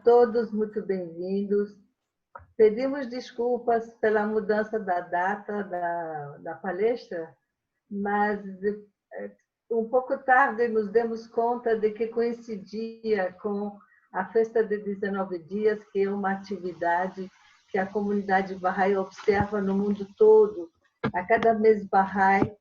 Todos muito bem-vindos. Pedimos desculpas pela mudança da data da palestra, mas um pouco tarde nos demos conta de que coincidia com a festa de 19 dias, que é uma atividade que a comunidade Bahá'í observa no mundo todo. A cada mês Bahá'í,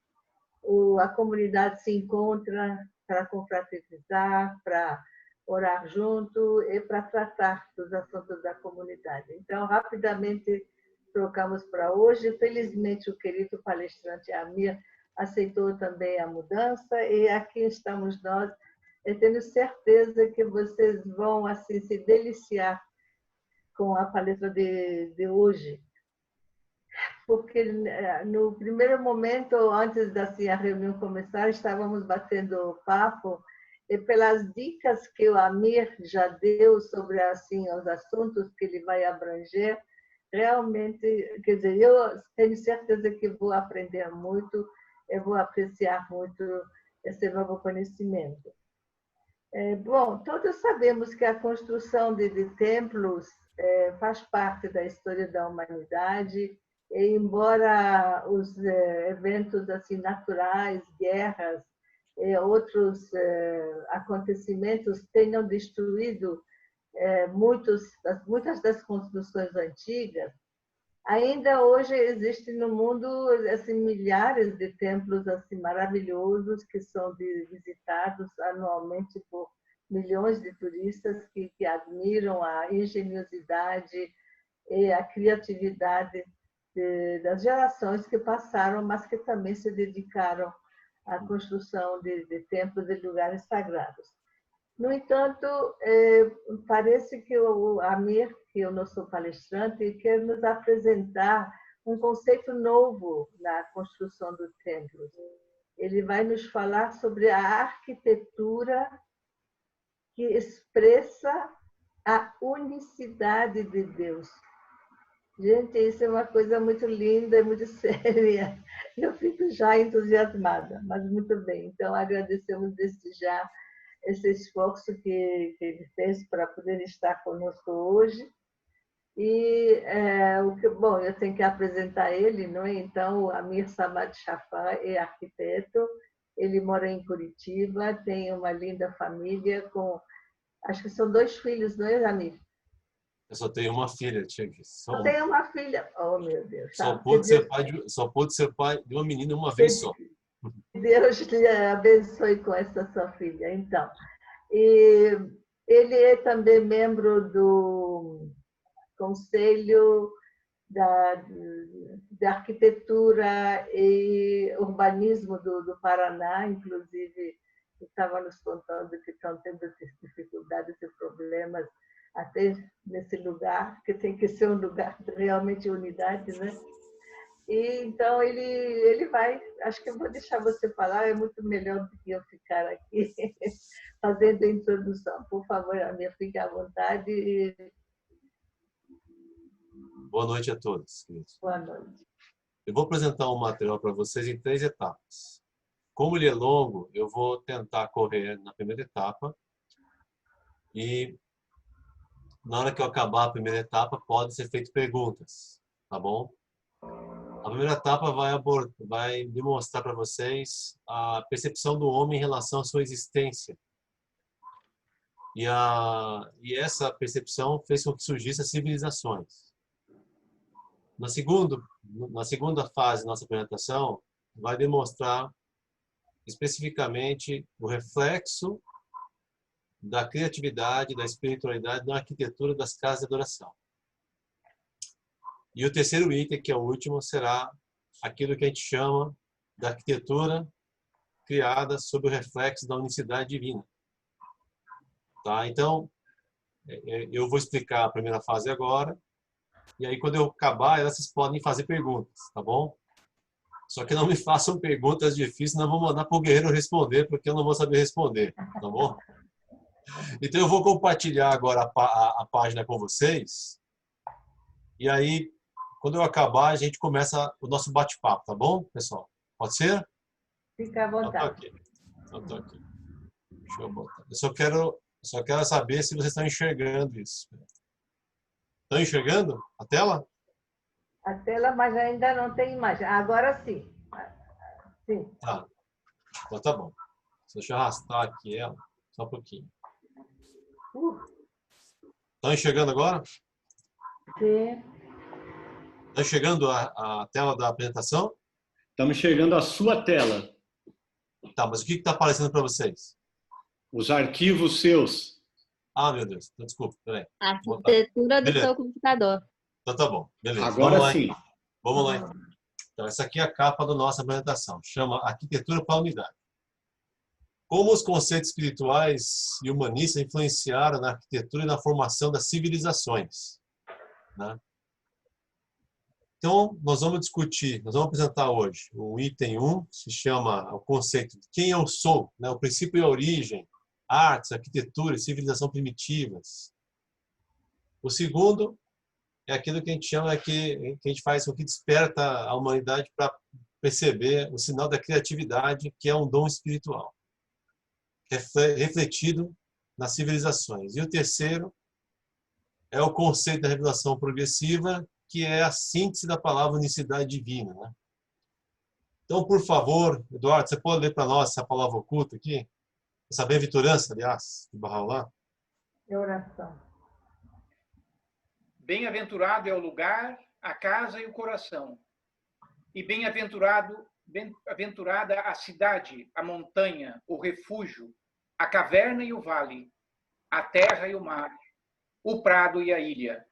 a comunidade se encontra para confraternizar, para orar junto e para tratar dos assuntos da comunidade. Então, rapidamente trocamos para hoje. Felizmente, o querido palestrante Amir aceitou também a mudança e aqui estamos nós. Eu tenho certeza que vocês vão assim se deliciar com a palestra de hoje, porque no primeiro momento, antes da a reunião começar, estávamos batendo papo e pelas dicas que o Amir já deu sobre assim os assuntos que ele vai abranger, realmente, quer dizer, eu tenho certeza que vou aprender muito, eu vou apreciar muito esse novo conhecimento. Bom, todos sabemos que a construção de templos faz parte da história da humanidade, e embora os eventos assim naturais, guerras e outros acontecimentos tenham destruído muitas das construções antigas, ainda hoje existe no mundo assim milhares de templos assim maravilhosos que são visitados anualmente por milhões de turistas que admiram a engenhosidade e a criatividade das gerações que passaram, mas que também se dedicaram à construção de templos e lugares sagrados. No entanto, parece que o Amir, que eu não sou palestrante, quer nos apresentar um conceito novo na construção do templo. Ele vai nos falar sobre a arquitetura que expressa a unicidade de Deus. Gente, isso é uma coisa muito linda e muito séria. Eu fico já entusiasmada, mas muito bem. Então, agradecemos desde já esse esforço que ele fez para poder estar conosco hoje. E bom, eu tenho que apresentar ele, não é? Então, o Amir Samad Shafar é arquiteto, ele mora em Curitiba, tem uma linda família com, acho que são 2 filhos, não é, Amir? Eu só tenho uma filha, Tia. Só tem uma filha. Oh, meu Deus. Só pude ser pai de uma menina uma vez só. Deus lhe abençoe com essa sua filha, então. E ele é também membro do Conselho de Arquitetura e Urbanismo do Paraná, inclusive estava nos contando que estão tendo dificuldades e problemas até nesse lugar, que tem que ser um lugar realmente de unidade, né? E, então, ele vai... Acho que eu vou deixar você falar, é muito melhor do que eu ficar aqui fazendo a introdução. Por favor, Amir, fique à vontade. Boa noite a todos, queridos. Boa noite. Eu vou apresentar um material para vocês em 3 etapas. Como ele é longo, eu vou tentar correr na primeira etapa e na hora que eu acabar a primeira etapa, pode ser feito perguntas, tá bom? A primeira etapa vai demonstrar para vocês a percepção do homem em relação à sua existência. E essa percepção fez com que surgissem as civilizações. Na segunda fase da nossa apresentação, vai demonstrar especificamente o reflexo da criatividade, da espiritualidade, da arquitetura das casas de adoração. E o terceiro item, que é o último, será aquilo que a gente chama da arquitetura criada sob o reflexo da unicidade divina. Tá? Então, eu vou explicar a primeira fase agora, e aí quando eu acabar, vocês podem fazer perguntas, tá bom? Só que não me façam perguntas difíceis, não vou mandar para o guerreiro responder, porque eu não vou saber responder, tá bom? Então eu vou compartilhar agora a página com vocês, e aí, quando eu acabar, a gente começa o nosso bate-papo, tá bom, pessoal? Pode ser? Fica à vontade. Então, tô aqui. Deixa eu botar. Eu só quero Eu só quero saber se vocês estão enxergando isso. Estão enxergando a tela? A tela, mas ainda não tem imagem. Agora sim. Sim. Tá. Então tá bom. Deixa eu arrastar aqui ela, só um pouquinho. Estão enxergando agora? Sim. Estão enxergando a tela da apresentação? Estamos enxergando a sua tela, Tá, mas o que está aparecendo para vocês? os arquivos seus. Ah, meu Deus. Então, desculpa, peraí. A arquitetura do Beleza. seu computador. Então tá bom, beleza. Agora Vamos lá, sim. então. Vamos lá, então. Então, essa aqui é a capa da nossa apresentação. Chama Arquitetura para a Unidade. Como os conceitos espirituais e humanistas influenciaram na arquitetura e na formação das civilizações, né? Então, nós vamos discutir, nós vamos apresentar hoje o item 1, que se chama o conceito de quem eu sou, né? O princípio e a origem, artes, arquitetura e civilização primitivas. O segundo é aquilo que a gente chama, que a gente faz, o que desperta a humanidade para perceber o sinal da criatividade, que é um dom espiritual, refletido nas civilizações. E o terceiro é o conceito da revelação progressiva, que é a síntese da palavra unicidade divina, né? Então, por favor, Eduardo, você pode ler para nós essa palavra oculta aqui? Essa bem-aventurança, aliás, de Bahá'u'lláh? É oração. Bem-aventurado é o lugar, a casa e o coração. E bem-aventurada a cidade, a montanha, o refúgio, a caverna e o vale, a terra e o mar, o prado e a ilha,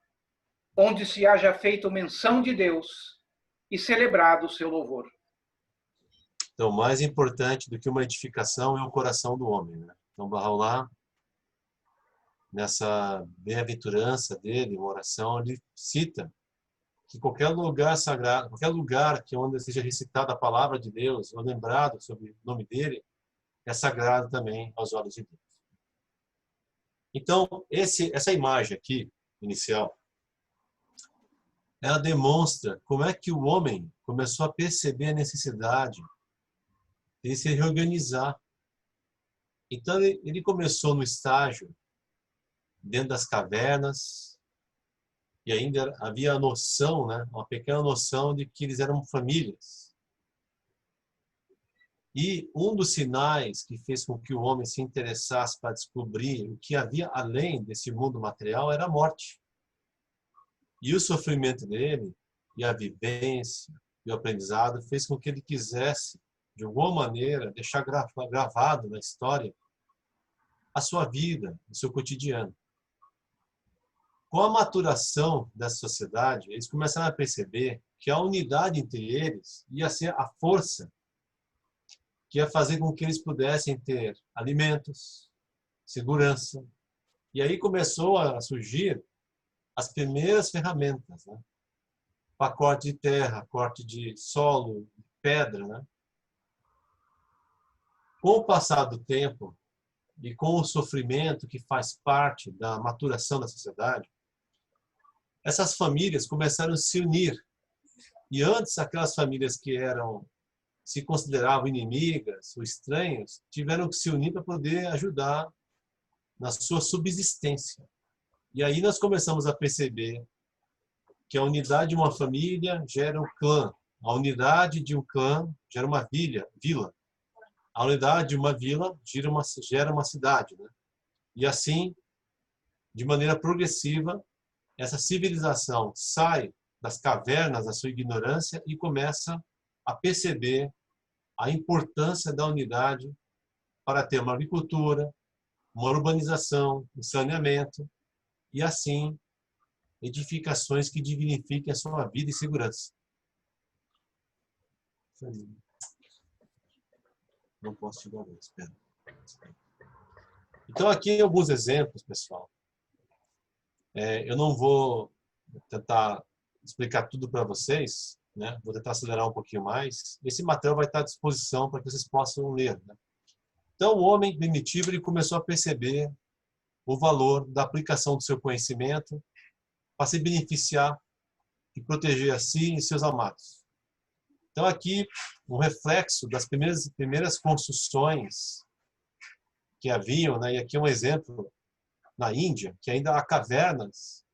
onde se haja feito menção de Deus e celebrado o seu louvor. Então, mais importante do que uma edificação é o coração do homem, né? Então, Bahá'u'lláh, nessa bem-aventurança dele, uma oração, ele cita que qualquer lugar sagrado, qualquer lugar que onde seja recitada a palavra de Deus, ou lembrado sobre o nome dele, é sagrado também aos olhos de Deus. Então, essa imagem aqui, inicial, ela demonstra como é que o homem começou a perceber a necessidade de se reorganizar. Então, ele começou no estágio dentro das cavernas, e ainda havia a noção, né, uma pequena noção de que eles eram famílias. E um dos sinais que fez com que o homem se interessasse para descobrir o que havia além desse mundo material era a morte. E o sofrimento dele, e a vivência, e o aprendizado fez com que ele quisesse, de alguma maneira, deixar gravado na história a sua vida, o seu cotidiano. Com a maturação dessa sociedade, eles começaram a perceber que a unidade entre eles ia ser a força que ia fazer com que eles pudessem ter alimentos, segurança. E aí começou a surgir as primeiras ferramentas, né? Para corte de terra, corte de solo, pedra, né? Com o passar do tempo e com o sofrimento que faz parte da maturação da sociedade, essas famílias começaram a se unir. E antes, aquelas famílias que se consideravam inimigas ou estranhas, tiveram que se unir para poder ajudar na sua subsistência. E aí nós começamos a perceber que a unidade de uma família gera um clã, a unidade de um clã gera uma vila, a unidade de uma vila gera uma cidade, né? E assim, de maneira progressiva, essa civilização sai das cavernas da sua ignorância e começa a perceber a importância da unidade para ter uma agricultura, uma urbanização, um saneamento e, assim, edificações que dignifiquem a sua vida e segurança. Não posso te dar mais, espera. Então, aqui alguns exemplos, pessoal. Eu não vou tentar explicar tudo para vocês, né? Vou tentar acelerar um pouquinho mais. Esse material vai estar à disposição para que vocês possam ler, né? Então, o homem primitivo ele começou a perceber o valor da aplicação do seu conhecimento para se beneficiar e proteger a si e seus amados. Então, aqui, um reflexo das primeiras construções que haviam, né? E aqui um exemplo na Índia, que ainda há cavernas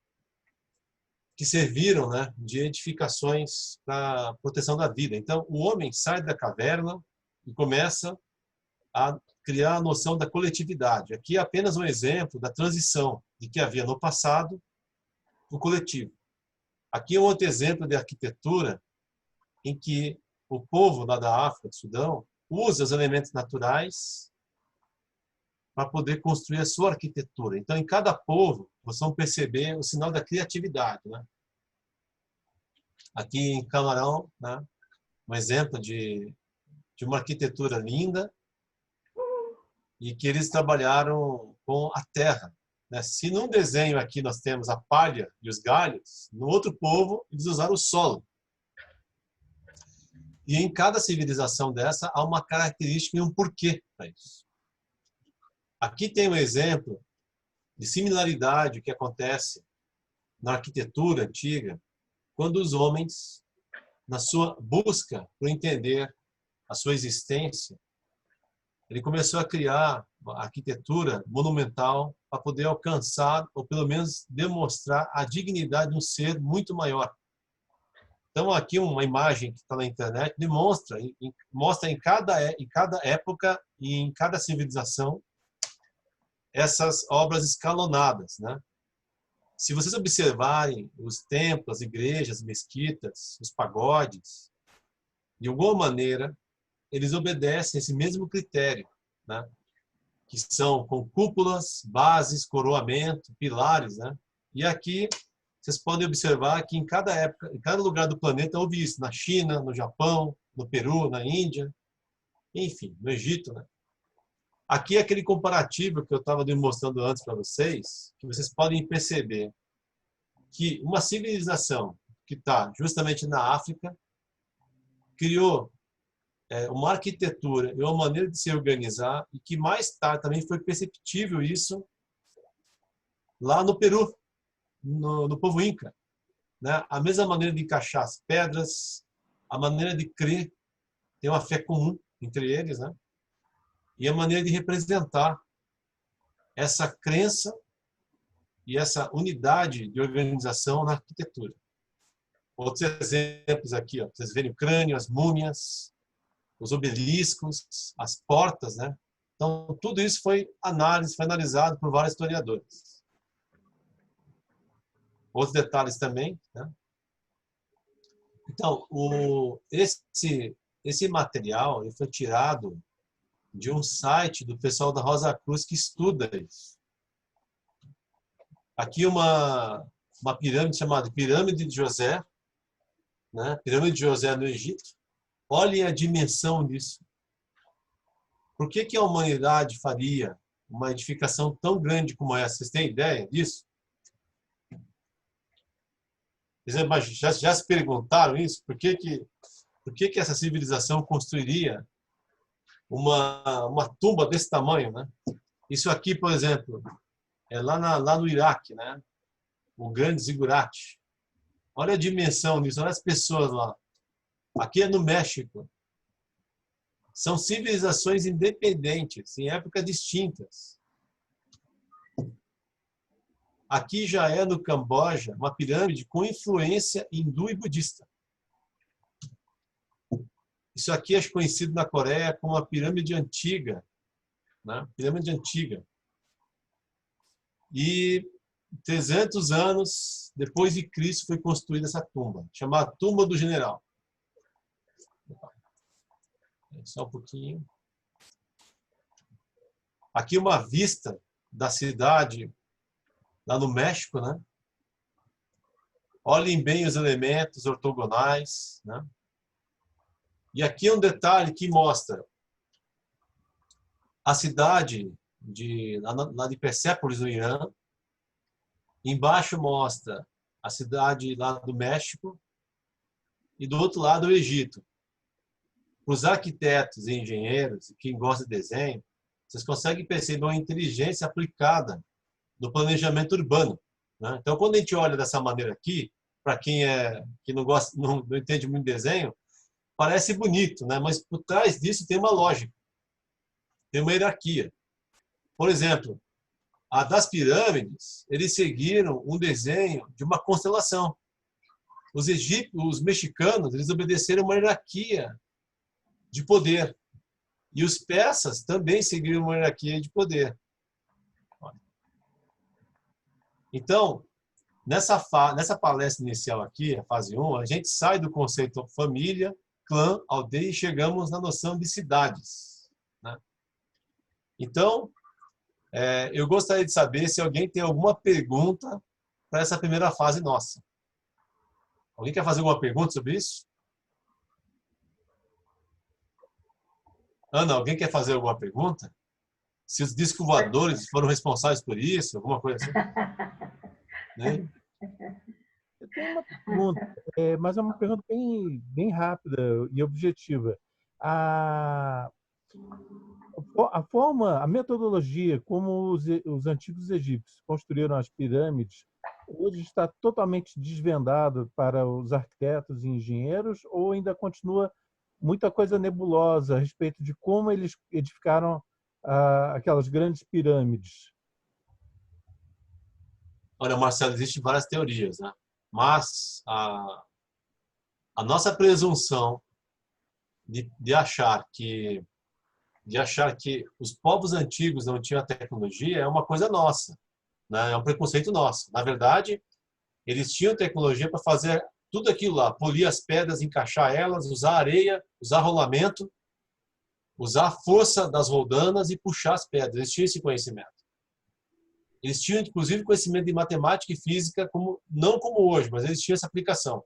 que serviram, né, de edificações para proteção da vida. Então, o homem sai da caverna e começa a criar a noção da coletividade. Aqui é apenas um exemplo da transição de que havia no passado para o coletivo. Aqui é um outro exemplo de arquitetura em que o povo lá da África, do Sudão, usa os elementos naturais para poder construir a sua arquitetura. Então, em cada povo, vocês vão perceber o sinal da criatividade, né? Aqui em Camarão, né, um exemplo de uma arquitetura linda e que eles trabalharam com a terra, né? Se num desenho aqui nós temos a palha e os galhos, no outro povo eles usaram o solo. E em cada civilização dessa há uma característica e um porquê para isso. Aqui tem um exemplo de similaridade que acontece na arquitetura antiga, quando os homens, na sua busca por entender a sua existência, ele começou a criar a arquitetura monumental para poder alcançar, ou pelo menos demonstrar, a dignidade de um ser muito maior. Então, aqui uma imagem que está na internet mostra em cada época e em cada civilização essas obras escalonadas, né? Se vocês observarem os templos, as igrejas, mesquitas, os pagodes, de alguma maneira, eles obedecem esse mesmo critério, né? Que são com cúpulas, bases, coroamento, pilares, né? E aqui vocês podem observar que em cada época, em cada lugar do planeta houve isso, na China, no Japão, no Peru, na Índia, enfim, no Egito, né? Aqui é aquele comparativo que eu estava mostrando antes para vocês, que vocês podem perceber que uma civilização que está justamente na África criou uma arquitetura e uma maneira de se organizar e que mais tarde também foi perceptível isso lá no Peru, no povo Inca, né? A mesma maneira de encaixar as pedras, a maneira de crer, tem uma fé comum entre eles, né? E a maneira de representar essa crença e essa unidade de organização na arquitetura. Outros exemplos aqui, ó, vocês verem o crânio, as múmias, os obeliscos, as portas, né? Então, tudo isso foi analisado por vários historiadores. Outros detalhes também, né? Então, esse material ele foi tirado de um site do pessoal da Rosa Cruz que estuda isso. Aqui uma pirâmide chamada Pirâmide de José, né? Pirâmide de José no Egito. Olhem a dimensão disso. Por que a humanidade faria uma edificação tão grande como essa? Vocês têm ideia disso? Já se perguntaram isso? Por que essa civilização construiria uma tumba desse tamanho, né? Isso aqui, por exemplo, é lá no Iraque, né? O grande zigurate. Olha a dimensão disso, olha as pessoas lá. Aqui é no México. São civilizações independentes, em épocas distintas. Aqui já é no Camboja uma pirâmide com influência hindu e budista. Isso aqui é conhecido na Coreia como a pirâmide antiga, né? Pirâmide antiga. E 300 anos depois de Cristo foi construída essa tumba, chamada Tumba do General. Só um pouquinho. Aqui uma vista da cidade lá no México, né? Olhem bem os elementos ortogonais, né? E aqui é um detalhe que mostra a cidade lá de Persépolis, no Irã. Embaixo mostra a cidade lá do México e do outro lado o Egito. Para os arquitetos e engenheiros, quem gosta de desenho, vocês conseguem perceber uma inteligência aplicada no planejamento urbano, né? Então, quando a gente olha dessa maneira aqui, para quem não gosta, não entende muito de desenho, parece bonito, né? Mas por trás disso tem uma lógica, tem uma hierarquia. Por exemplo, A das pirâmides, eles seguiram um desenho de uma constelação. Os egípcios, os mexicanos, eles obedeceram uma hierarquia de poder. E os persas também seguiram uma hierarquia de poder. Então, nessa palestra inicial aqui, a fase 1, a gente sai do conceito família, clã, aldeia e chegamos na noção de cidades, né? Então, eu gostaria de saber se alguém tem alguma pergunta para essa primeira fase nossa. Alguém quer fazer alguma pergunta sobre isso? Ana, alguém quer fazer alguma pergunta? Se os discos voadores foram responsáveis por isso, alguma coisa assim? Né? Eu tenho uma pergunta, mas é uma pergunta bem rápida e objetiva. A forma, a metodologia como os antigos egípcios construíram as pirâmides, hoje está totalmente desvendado para os arquitetos e engenheiros ou ainda continua muita coisa nebulosa a respeito de como eles edificaram aquelas grandes pirâmides? Olha, Marcelo, existem várias teorias, né? Mas a nossa presunção de achar que os povos antigos não tinham a tecnologia é uma coisa nossa, né? É um preconceito nosso. Na verdade, eles tinham tecnologia para fazer tudo aquilo lá, polir as pedras, encaixar elas, usar areia, usar rolamento, usar a força das roldanas e puxar as pedras. Eles tinham esse conhecimento. Eles tinham, inclusive, conhecimento de matemática e física, não como hoje, mas eles tinham essa aplicação,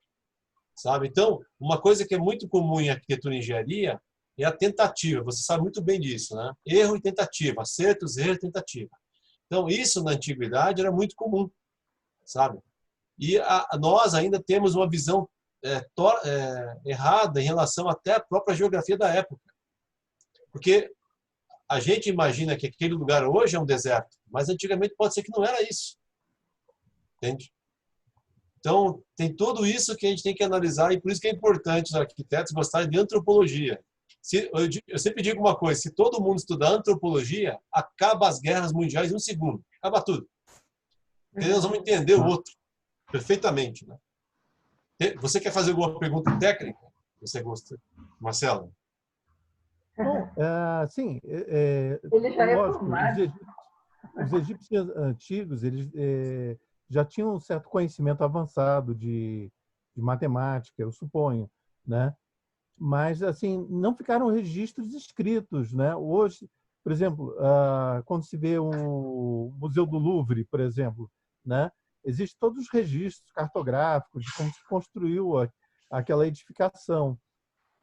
sabe? Então, uma coisa que é muito comum em arquitetura e engenharia é a tentativa. Você sabe muito bem disso, né? Erro e tentativa, acertos, erros e tentativa. Então, isso na antiguidade era muito comum, sabe? E nós ainda temos uma visão errada em relação até à própria geografia da época. Porque a gente imagina que aquele lugar hoje é um deserto, mas antigamente pode ser que não era isso. Entende? Então, tem tudo isso que a gente tem que analisar e por isso que é importante os arquitetos gostarem de antropologia. Eu sempre digo uma coisa, se todo mundo estudar antropologia, acaba as guerras mundiais em um segundo. Acaba tudo. Porque nós vamos entender o outro perfeitamente, né? Você quer fazer alguma pergunta técnica? Você gosta? Marcelo? Bom, sim. Ele já é Lógico, formado. os egípcios antigos eles já tinham um certo conhecimento avançado de matemática, eu suponho, né? Mas assim não ficaram registros escritos, né? Hoje, por exemplo, quando se vê o Museu do Louvre, por exemplo, né? Existem todos os registros cartográficos de como se construiu aquela edificação,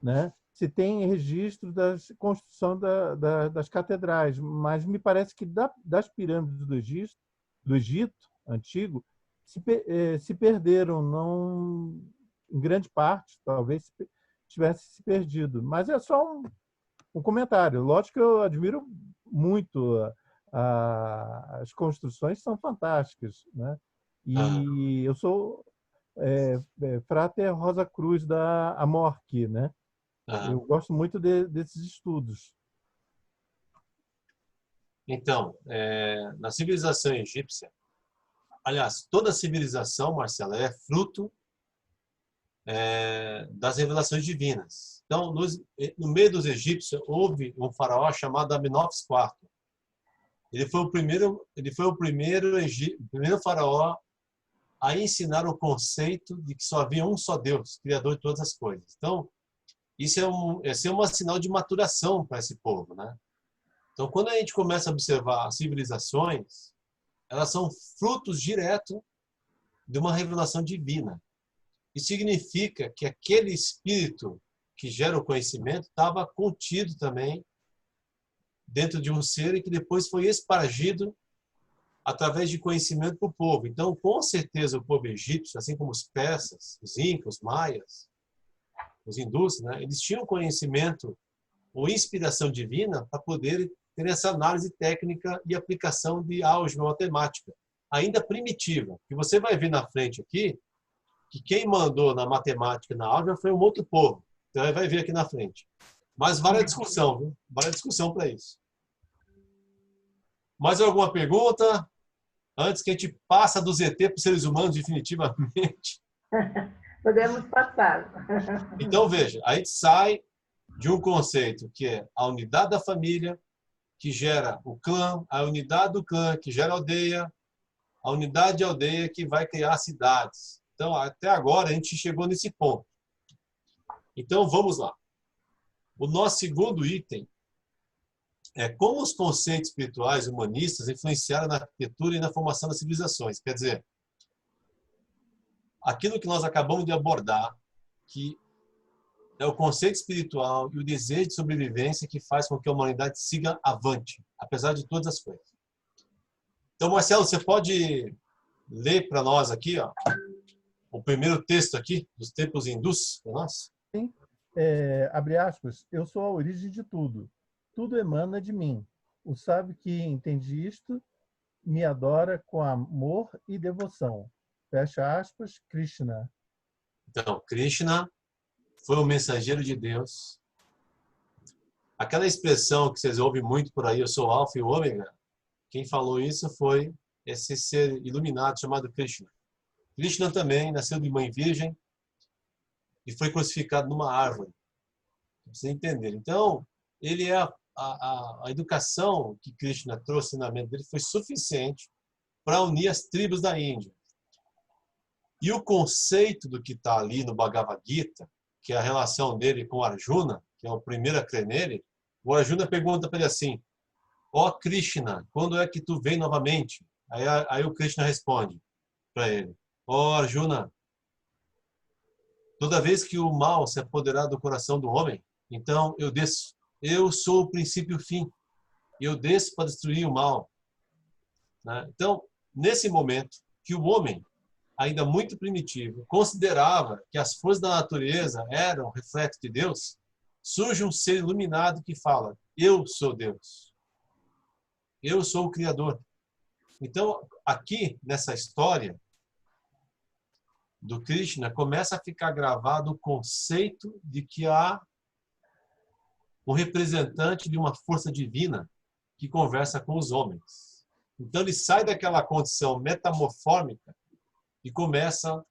né? Se tem registro da construção das catedrais, mas me parece que das pirâmides do Egito antigo se perderam, não, em grande parte, talvez tivesse se perdido. Mas é só um comentário. Lógico que eu admiro muito as construções, são fantásticas, né? E eu sou Frater Rosa Cruz da Amorque, né? Eu gosto muito desses estudos. Então, na civilização egípcia, aliás, toda civilização, Marcelo, é fruto das revelações divinas. Então, no meio dos egípcios, houve um faraó chamado Amenófis IV. Ele foi o primeiro faraó a ensinar o conceito de que só havia um só Deus, criador de todas as coisas. Então, isso é um sinal de maturação para esse povo, né? Então, quando a gente começa a observar as civilizações, elas são frutos diretos de uma revelação divina. Isso significa que aquele espírito que gera o conhecimento estava contido também dentro de um ser e que depois foi espargido através de conhecimento para o povo. Então, com certeza, o povo egípcio, assim como os persas, os incas, os maias, os hindus, né, eles tinham conhecimento ou inspiração divina para poder ter essa análise técnica e aplicação de álgebra matemática, ainda primitiva. Que você vai ver na frente aqui, que quem mandou na matemática e na álgebra foi um outro povo. Então, vai ver aqui na frente. Mas vale a discussão, viu? Vale a discussão para isso. Mais alguma pergunta? Antes que a gente passe do ZT para os seres humanos definitivamente. Podemos passar. Então, veja, a gente sai de um conceito que é a unidade da família, que gera o clã, a unidade do clã, que gera a aldeia, a unidade de aldeia que vai criar cidades. Então, até agora, a gente chegou nesse ponto. Então, vamos lá. O nosso segundo item é como os conceitos espirituais humanistas influenciaram na arquitetura e na formação das civilizações. Quer dizer, aquilo que nós acabamos de abordar, que é o conceito espiritual e o desejo de sobrevivência que faz com que a humanidade siga avante, apesar de todas as coisas. Então, Marcelo, você pode ler para nós aqui, ó, o primeiro texto aqui dos templos hindus para nós? Sim. Abre aspas, eu sou a origem de tudo. Tudo emana de mim. O sábio que entende isto me adora com amor e devoção. Fecha aspas, Krishna. Então, Krishna foi o mensageiro de Deus. Aquela expressão que vocês ouvem muito por aí, eu sou Alfa e Ômega, quem falou isso foi esse ser iluminado chamado Krishna. Krishna também nasceu de mãe virgem e foi crucificado numa árvore. Pra vocês entenderem. Então, ele é a educação que Krishna trouxe na mente dele foi suficiente para unir as tribos da Índia. E o conceito do que está ali no Bhagavad Gita, que é a relação dele com Arjuna, que é o primeiro a crer nele, o Arjuna pergunta para ele assim, ó Krishna, quando é que tu vem novamente? Aí o Krishna responde para ele, ó Arjuna, toda vez que o mal se apoderar do coração do homem, então eu desço. Eu sou o princípio e o fim. E eu desço para destruir o mal. Então, nesse momento que o homem, ainda muito primitivo, considerava que as forças da natureza eram reflexo de Deus, surge um ser iluminado que fala, eu sou Deus. Eu sou o Criador. Então, aqui, nessa história do Krishna, começa a ficar gravado o conceito de que há um representante de uma força divina que conversa com os homens. Então, ele sai daquela condição metamorfômica e começa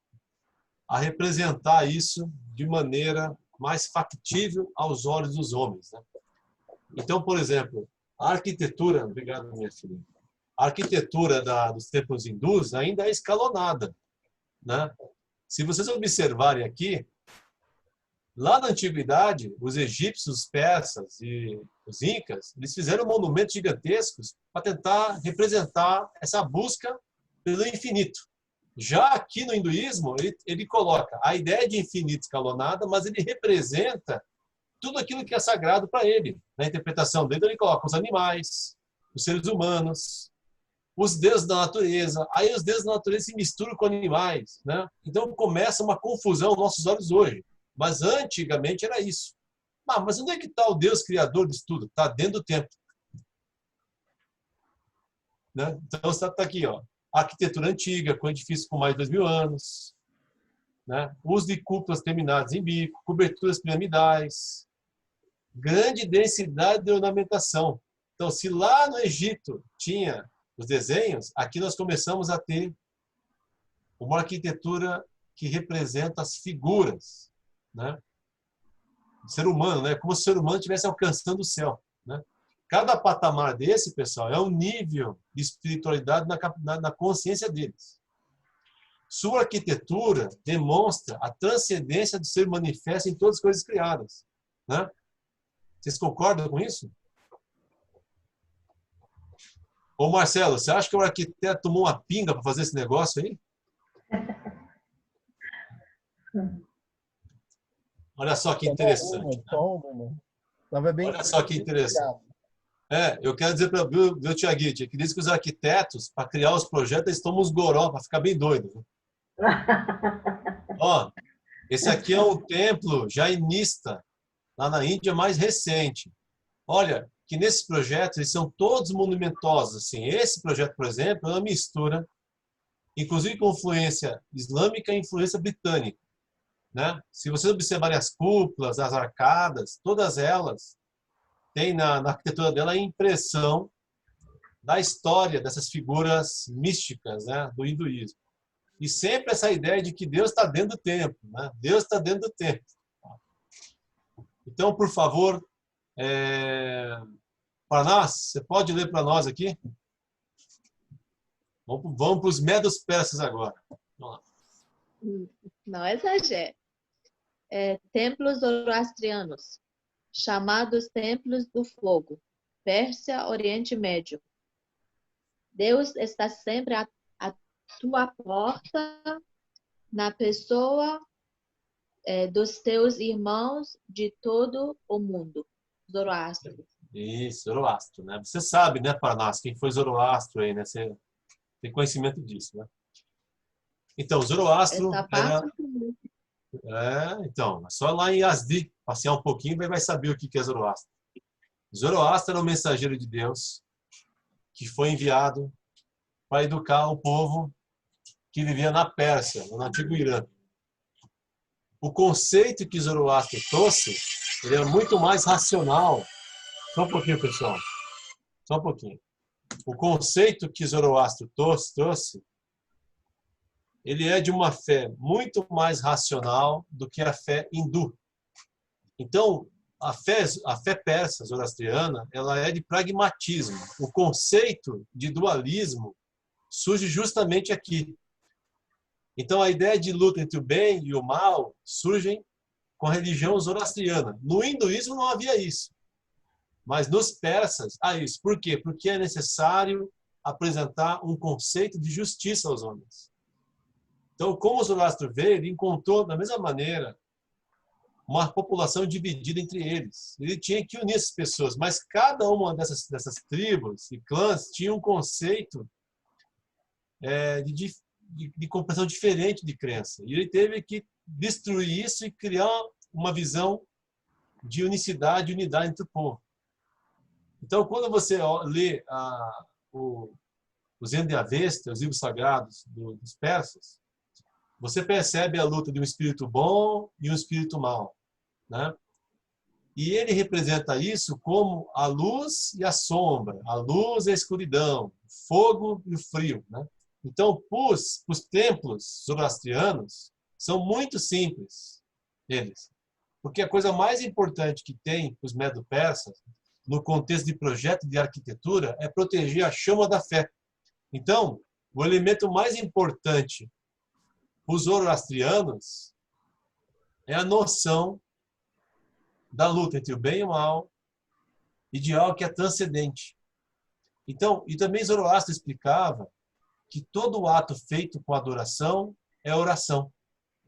a representar isso de maneira mais factível aos olhos dos homens. Então, por exemplo, a arquitetura, obrigado, minha filha, a arquitetura dos templos hindus ainda é escalonada. Se vocês observarem aqui, lá na antiguidade, os egípcios, os persas e os incas, eles fizeram monumentos gigantescos para tentar representar essa busca pelo infinito. Já aqui no hinduísmo, ele coloca a ideia de infinito escalonada, mas ele representa tudo aquilo que é sagrado para ele. Na interpretação dele, ele coloca os animais, os seres humanos, os deuses da natureza. Aí os deuses da natureza se misturam com animais. Então começa uma confusão aos nossos olhos hoje. Mas antigamente era isso. Mas onde é que está o Deus criador disso tudo? Está dentro do templo. Então está aqui, ó. Arquitetura antiga, com edifícios com mais de 2000 anos, uso de cúpulas terminadas em bico, coberturas piramidais, grande densidade de ornamentação. Então, se lá no Egito tinha os desenhos, aqui nós começamos a ter uma arquitetura que representa as figuras, do ser humano, como se o ser humano estivesse alcançando o céu. Cada patamar desse, pessoal, é um nível de espiritualidade na consciência deles. Sua arquitetura demonstra a transcendência do ser manifesto em todas as coisas criadas. Vocês concordam com isso? Ô Marcelo, você acha que o arquiteto tomou uma pinga para fazer esse negócio aí? Olha só que interessante. Olha só que interessante. Eu quero dizer para o Tiaguite, que diz que os arquitetos, para criar os projetos, eles tomam uns goró para ficar bem doido. Ó, esse aqui é um templo jainista, lá na Índia, mais recente. Olha, que nesses projetos, eles são todos monumentosos. Assim. Esse projeto, por exemplo, é uma mistura, inclusive com influência islâmica e influência britânica. Se vocês observarem as cúpulas, as arcadas, todas elas têm na arquitetura dela a impressão da história dessas figuras místicas, né, do hinduísmo. E sempre essa ideia de que Deus está dentro do tempo, né? Deus está dentro do tempo. Então, por favor, Parnas, você pode ler para nós aqui? Vamos para os medos persas agora. Vamos lá. Não exagere. Templos zoroastrianos, chamados Templos do Fogo, Pérsia, Oriente Médio. Deus está sempre à tua porta, na pessoa dos teus irmãos de todo o mundo. Zoroastro. Isso, Zoroastro, né? Você sabe, né, Parnas, quem foi Zoroastro aí, né? Você tem conhecimento disso, né? Então, Zoroastro Essa era... parte então, é só lá em Yazdi, passear um pouquinho e vai saber o que é Zoroastro. Zoroastro era um mensageiro de Deus que foi enviado para educar o povo que vivia na Pérsia, no antigo Irã. O conceito que Zoroastro trouxe, ele é muito mais racional. Só um pouquinho, pessoal. Só um pouquinho. O conceito que Zoroastro trouxe, ele é de uma fé muito mais racional do que a fé hindu. Então, a fé persa, zoroastriana, ela é de pragmatismo. O conceito de dualismo surge justamente aqui. Então, a ideia de luta entre o bem e o mal surge com a religião zoroastriana. No hinduísmo não havia isso. Mas nos persas, há isso. Por quê? Porque é necessário apresentar um conceito de justiça aos homens. Então, como o Zoroastro veio, ele encontrou, da mesma maneira, uma população dividida entre eles. Ele tinha que unir essas pessoas, mas cada uma dessas tribos e clãs tinha um conceito de compreensão diferente de crença. E ele teve que destruir isso e criar uma visão de unicidade e unidade entre o povo. Então, quando você lê os Endiavesta, os livros sagrados dos persas, você percebe a luta de um espírito bom e um espírito mau, né? E ele representa isso como a luz e a sombra, a luz e a escuridão, o fogo e o frio, né? Então, os templos zoroastrianos são muito simples, eles. Porque a coisa mais importante que tem os medo-persas, no contexto de projeto de arquitetura, é proteger a chama da fé. Então, o elemento mais importante para os zoroastrianos é a noção da luta entre o bem e o mal e de algo que é transcendente. Então, e também Zoroastro explicava que todo ato feito com adoração é oração.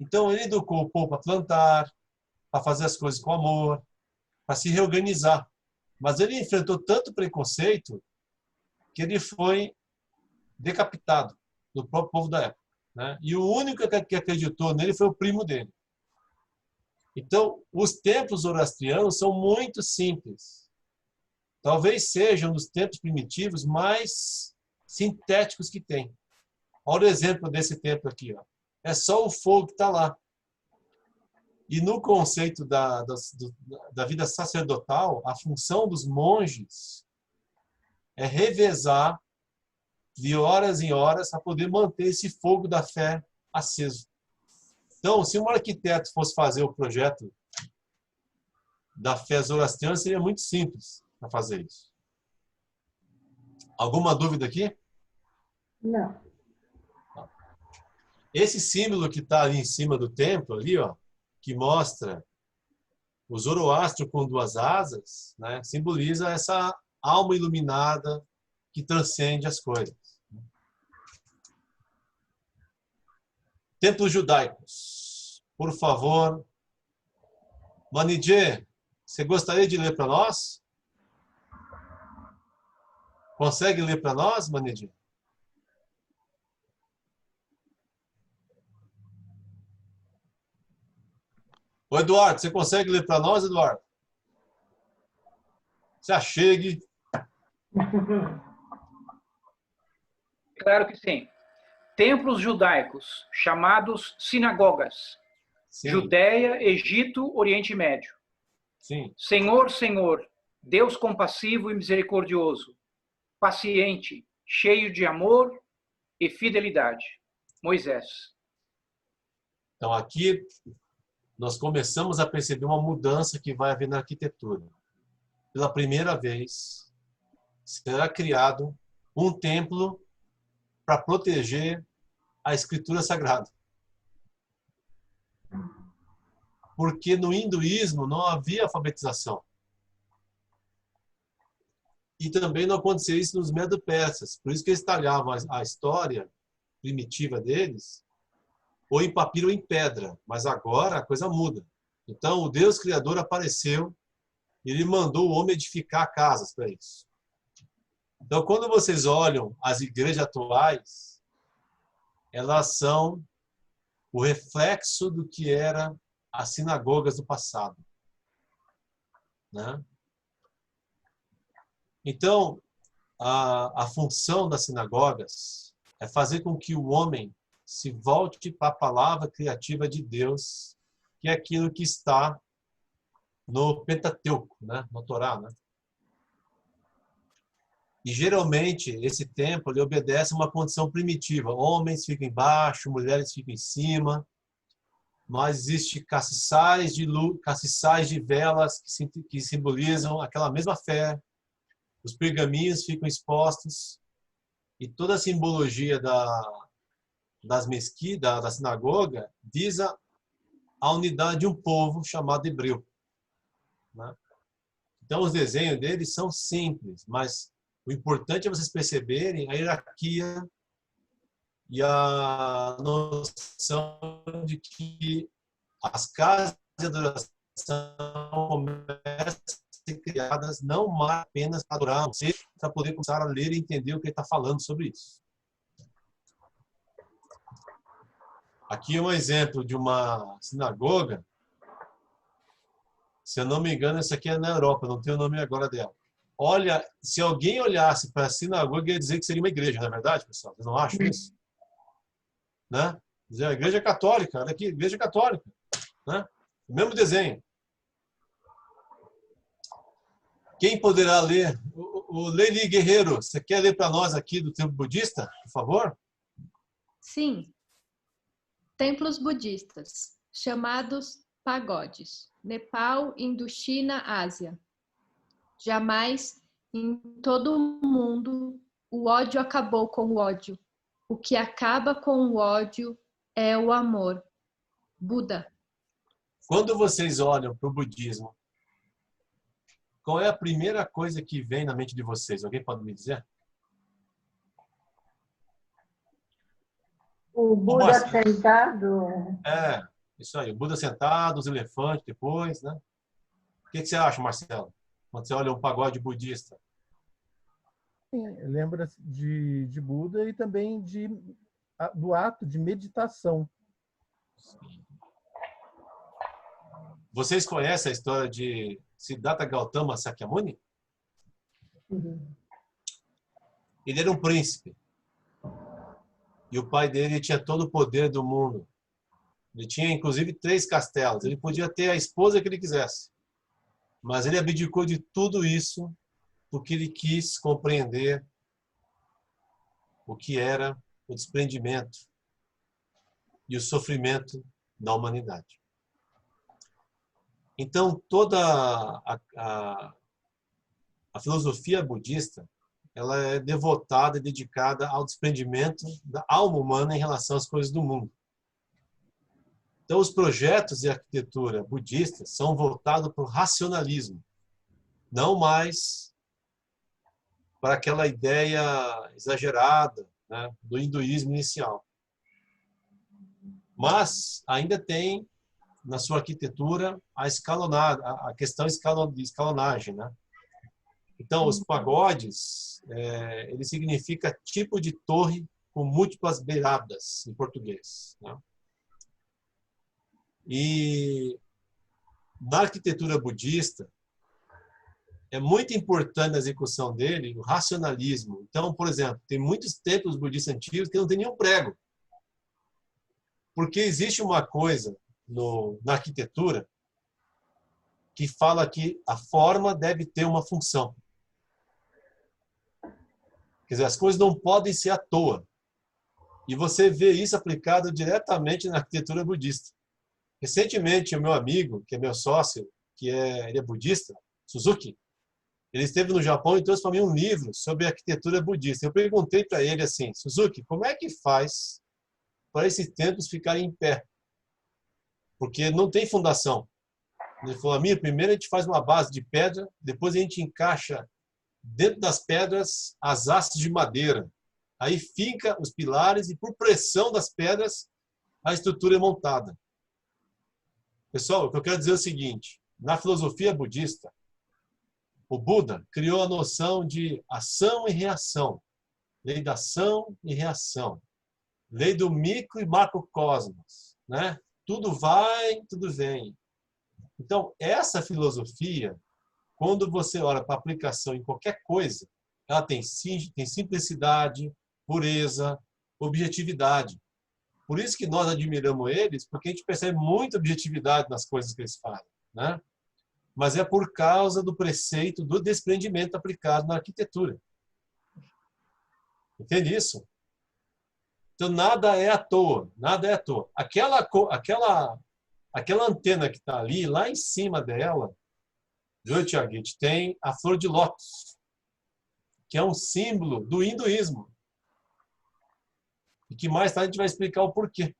Então, ele educou o povo para plantar, para fazer as coisas com amor, para se reorganizar. Mas ele enfrentou tanto preconceito que ele foi decapitado do próprio povo da época, né? E o único que acreditou nele foi o primo dele. Então, os templos zoroastrianos são muito simples. Talvez sejam dos templos primitivos mais sintéticos que tem. Olha o exemplo desse templo aqui, ó. É só o fogo que está lá. E no conceito da vida sacerdotal, a função dos monges é revezar de horas em horas para poder manter esse fogo da fé aceso. Então, se um arquiteto fosse fazer o projeto da fé zoroastriana, seria muito simples para fazer isso. Alguma dúvida aqui? Não. Esse símbolo que está ali em cima do templo, ali, ó, que mostra o Zoroastro com duas asas, né, simboliza essa alma iluminada que transcende as coisas. Templos judaicos. Por favor. Manidje, você gostaria de ler para nós? Consegue ler para nós, Manidje? Ô, Eduardo, você consegue ler para nós, Eduardo? Se achegue. Claro que sim. Templos judaicos, chamados sinagogas. Sim. Judéia, Egito, Oriente Médio. Sim. Senhor, Senhor, Deus compassivo e misericordioso, paciente, cheio de amor e fidelidade. Moisés. Então, aqui nós começamos a perceber uma mudança que vai haver na arquitetura. Pela primeira vez, será criado um templo para proteger a escritura sagrada. Porque no hinduísmo não havia alfabetização. E também não acontecia isso nos medo-persas. Por isso que eles talhavam a história primitiva deles ou em papiro ou em pedra. Mas agora a coisa muda. Então o Deus Criador apareceu e ele mandou o homem edificar casas para isso. Então quando vocês olham as igrejas atuais, elas são o reflexo do que era as sinagogas do passado, né? Então, a função das sinagogas é fazer com que o homem se volte para a palavra criativa de Deus, que é aquilo que está no Pentateuco, né? No Torá, né? E geralmente esse templo ele obedece a uma condição primitiva. Homens ficam embaixo, mulheres ficam em cima, mas existe castiçais de luz, castiçais de velas que simbolizam aquela mesma fé. Os pergaminhos ficam expostos e toda a simbologia das mesquitas, da sinagoga, visa a unidade de um povo chamado hebreu, né? Então os desenhos deles são simples, mas o importante é vocês perceberem a hierarquia e a noção de que as casas de adoração começam a ser criadas não mais apenas para adorar, mas para poder começar a ler e entender o que ele está falando sobre isso. Aqui é um exemplo de uma sinagoga. Se eu não me engano, essa aqui é na Europa, não tenho o nome agora dela. Olha, se alguém olhasse para a sinagoga, ia dizer que seria uma igreja, não é verdade, pessoal? Vocês não acham isso? Né? A igreja católica, olha aqui, igreja católica, né? O mesmo desenho. Quem poderá ler? O Leili Guerreiro, você quer ler para nós aqui do templo budista, por favor? Sim. Templos budistas, chamados pagodes. Nepal, Indochina, Ásia. Jamais, em todo o mundo, o ódio acabou com o ódio. O que acaba com o ódio é o amor. Buda. Quando vocês olham para o budismo, qual é a primeira coisa que vem na mente de vocês? Alguém pode me dizer? O Buda sentado. É, isso aí. O Buda sentado, os elefantes depois, né? O que você acha, Marcelo? Quando você olha um pagode budista? Lembra de Buda e também do ato de meditação. Sim. Vocês conhecem a história de Siddhartha Gautama Sakyamuni? Uhum. Ele era um príncipe. E o pai dele tinha todo o poder do mundo. Ele tinha, inclusive, 3 castelos. Ele podia ter a esposa que ele quisesse. Mas ele abdicou de tudo isso porque ele quis compreender o que era o desprendimento e o sofrimento da humanidade. Então, toda a filosofia budista ela é devotada e dedicada ao desprendimento da alma humana em relação às coisas do mundo. Então, os projetos de arquitetura budistas são voltados para o racionalismo, não mais para aquela ideia exagerada, né, do hinduísmo inicial. Mas ainda tem na sua arquitetura a questão de escalonagem, né? Então, os pagodes, ele significa tipo de torre com múltiplas beiradas, em português, né? E na arquitetura budista, é muito importante na execução dele o racionalismo. Então, por exemplo, tem muitos templos budistas antigos que não tem nenhum prego. Porque existe uma coisa na arquitetura que fala que a forma deve ter uma função. Quer dizer, as coisas não podem ser à toa. E você vê isso aplicado diretamente na arquitetura budista. Recentemente, o meu amigo, que é meu sócio, ele é budista, Suzuki, ele esteve no Japão e trouxe para mim um livro sobre arquitetura budista. Eu perguntei para ele assim, Suzuki, como é que faz para esses templos ficarem em pé? Porque não tem fundação. Ele falou, primeiro a gente faz uma base de pedra, depois a gente encaixa dentro das pedras as hastes de madeira. Aí finca os pilares e por pressão das pedras a estrutura é montada. Pessoal, o que eu quero dizer é o seguinte, na filosofia budista, o Buda criou a noção de ação e reação, lei da ação e reação, lei do micro e macrocosmos, né? Tudo vai, tudo vem. Então, essa filosofia, quando você olha para a aplicação em qualquer coisa, ela tem simplicidade, pureza, objetividade. Por isso que nós admiramos eles, porque a gente percebe muita objetividade nas coisas que eles fazem, né? Mas é por causa do preceito do desprendimento aplicado na arquitetura. Entende isso? Então, nada é à toa, nada é à toa. Aquela antena que está ali, lá em cima dela, Tiago, tem a flor de lótus, que é um símbolo do hinduísmo. E que mais tarde a gente vai explicar o porquê.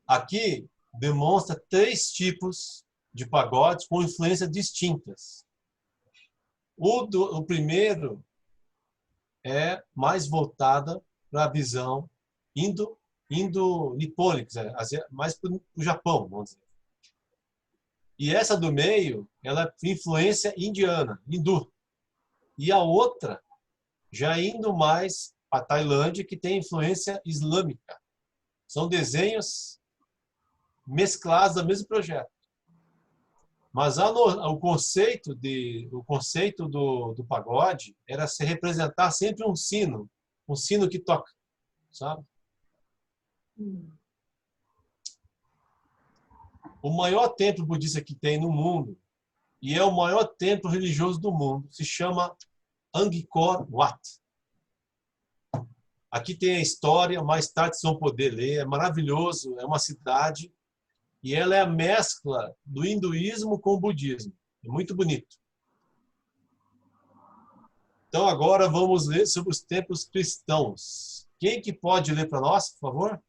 Aqui demonstra 3 tipos de pagodes com influências distintas. O primeiro é mais voltada para a visão indo-nipônica, mais para o Japão, vamos dizer. E essa do meio, ela é influência indiana, hindu. E a outra, já indo mais para a Tailândia, que tem influência islâmica. São desenhos mesclados do mesmo projeto. Mas o conceito do pagode era se representar sempre um sino que toca, sabe? O maior templo budista que tem no mundo, e é o maior templo religioso do mundo, se chama Angkor Wat. Aqui tem a história, mais tarde vocês vão poder ler, é maravilhoso, é uma cidade, e ela é a mescla do hinduísmo com o budismo. É muito bonito. Então agora vamos ler sobre os templos cristãos. Quem que pode ler para nós, por favor?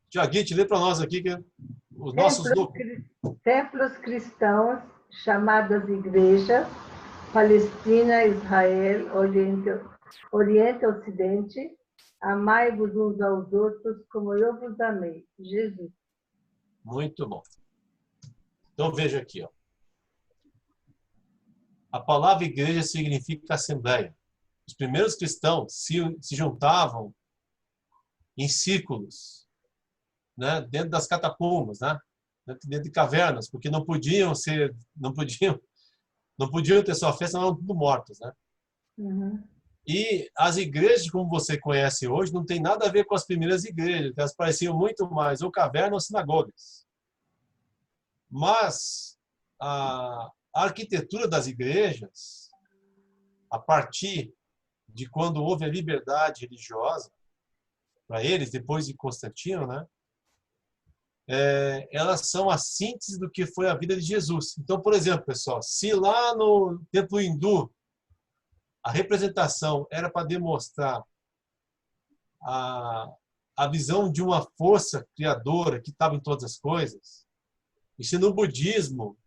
Tiaguite, lê para nós aqui que os nossos templos cristãos, chamadas igrejas, Palestina, Israel, Oriente, Ocidente, amai-vos uns aos outros como eu vos amei. Jesus. Muito bom. Então veja aqui, ó. A palavra igreja significa assembleia. Os primeiros cristãos se juntavam em círculos, né, dentro das catacumbas, né, dentro de cavernas, porque não podiam ter sua festa, não eram tudo mortos, né? Uhum. E as igrejas, como você conhece hoje, não tem nada a ver com as primeiras igrejas, elas pareciam muito mais ou cavernas ou sinagogas. Mas a arquitetura das igrejas, a partir de quando houve a liberdade religiosa para eles, depois de Constantino, né? Elas são a síntese do que foi a vida de Jesus. Então, por exemplo, pessoal, se lá no templo hindu a representação era para demonstrar a visão de uma força criadora que estava em todas as coisas, e se no budismo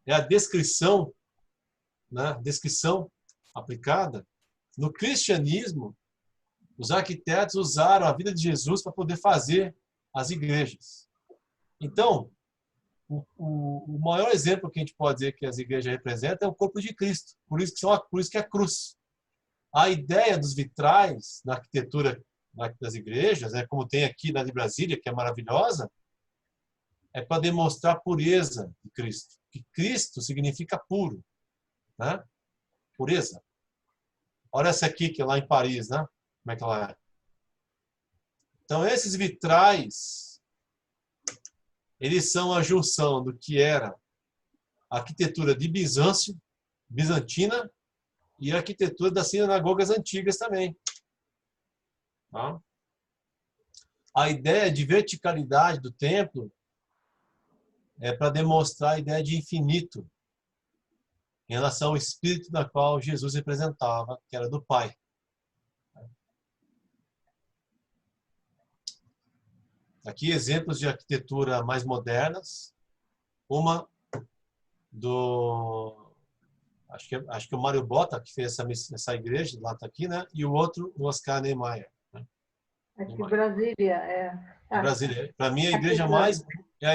é a descrição, né, descrição aplicada, no cristianismo os arquitetos usaram a vida de Jesus para poder fazer as igrejas. Então, o maior exemplo que a gente pode dizer que as igrejas representam é o corpo de Cristo. Por isso que é a cruz. A ideia dos vitrais na arquitetura das igrejas, como tem aqui na de Brasília, que é maravilhosa, é para demonstrar a pureza de Cristo. Que Cristo significa puro, né? Pureza. Olha essa aqui, que é lá em Paris, né? Como é que ela é? Então, esses vitrais, eles são a junção do que era a arquitetura de Bizâncio, bizantina, e a arquitetura das sinagogas antigas também. Tá? A ideia de verticalidade do templo é para demonstrar a ideia de infinito em relação ao espírito da qual Jesus representava, que era do Pai. Aqui exemplos de arquitetura mais modernas. Uma do... Acho que o Mário Bota, que fez essa igreja, lá está aqui, né? E o outro, o Oscar Niemeyer. Né? Aqui em Brasília, é. Brasília. Para mim, a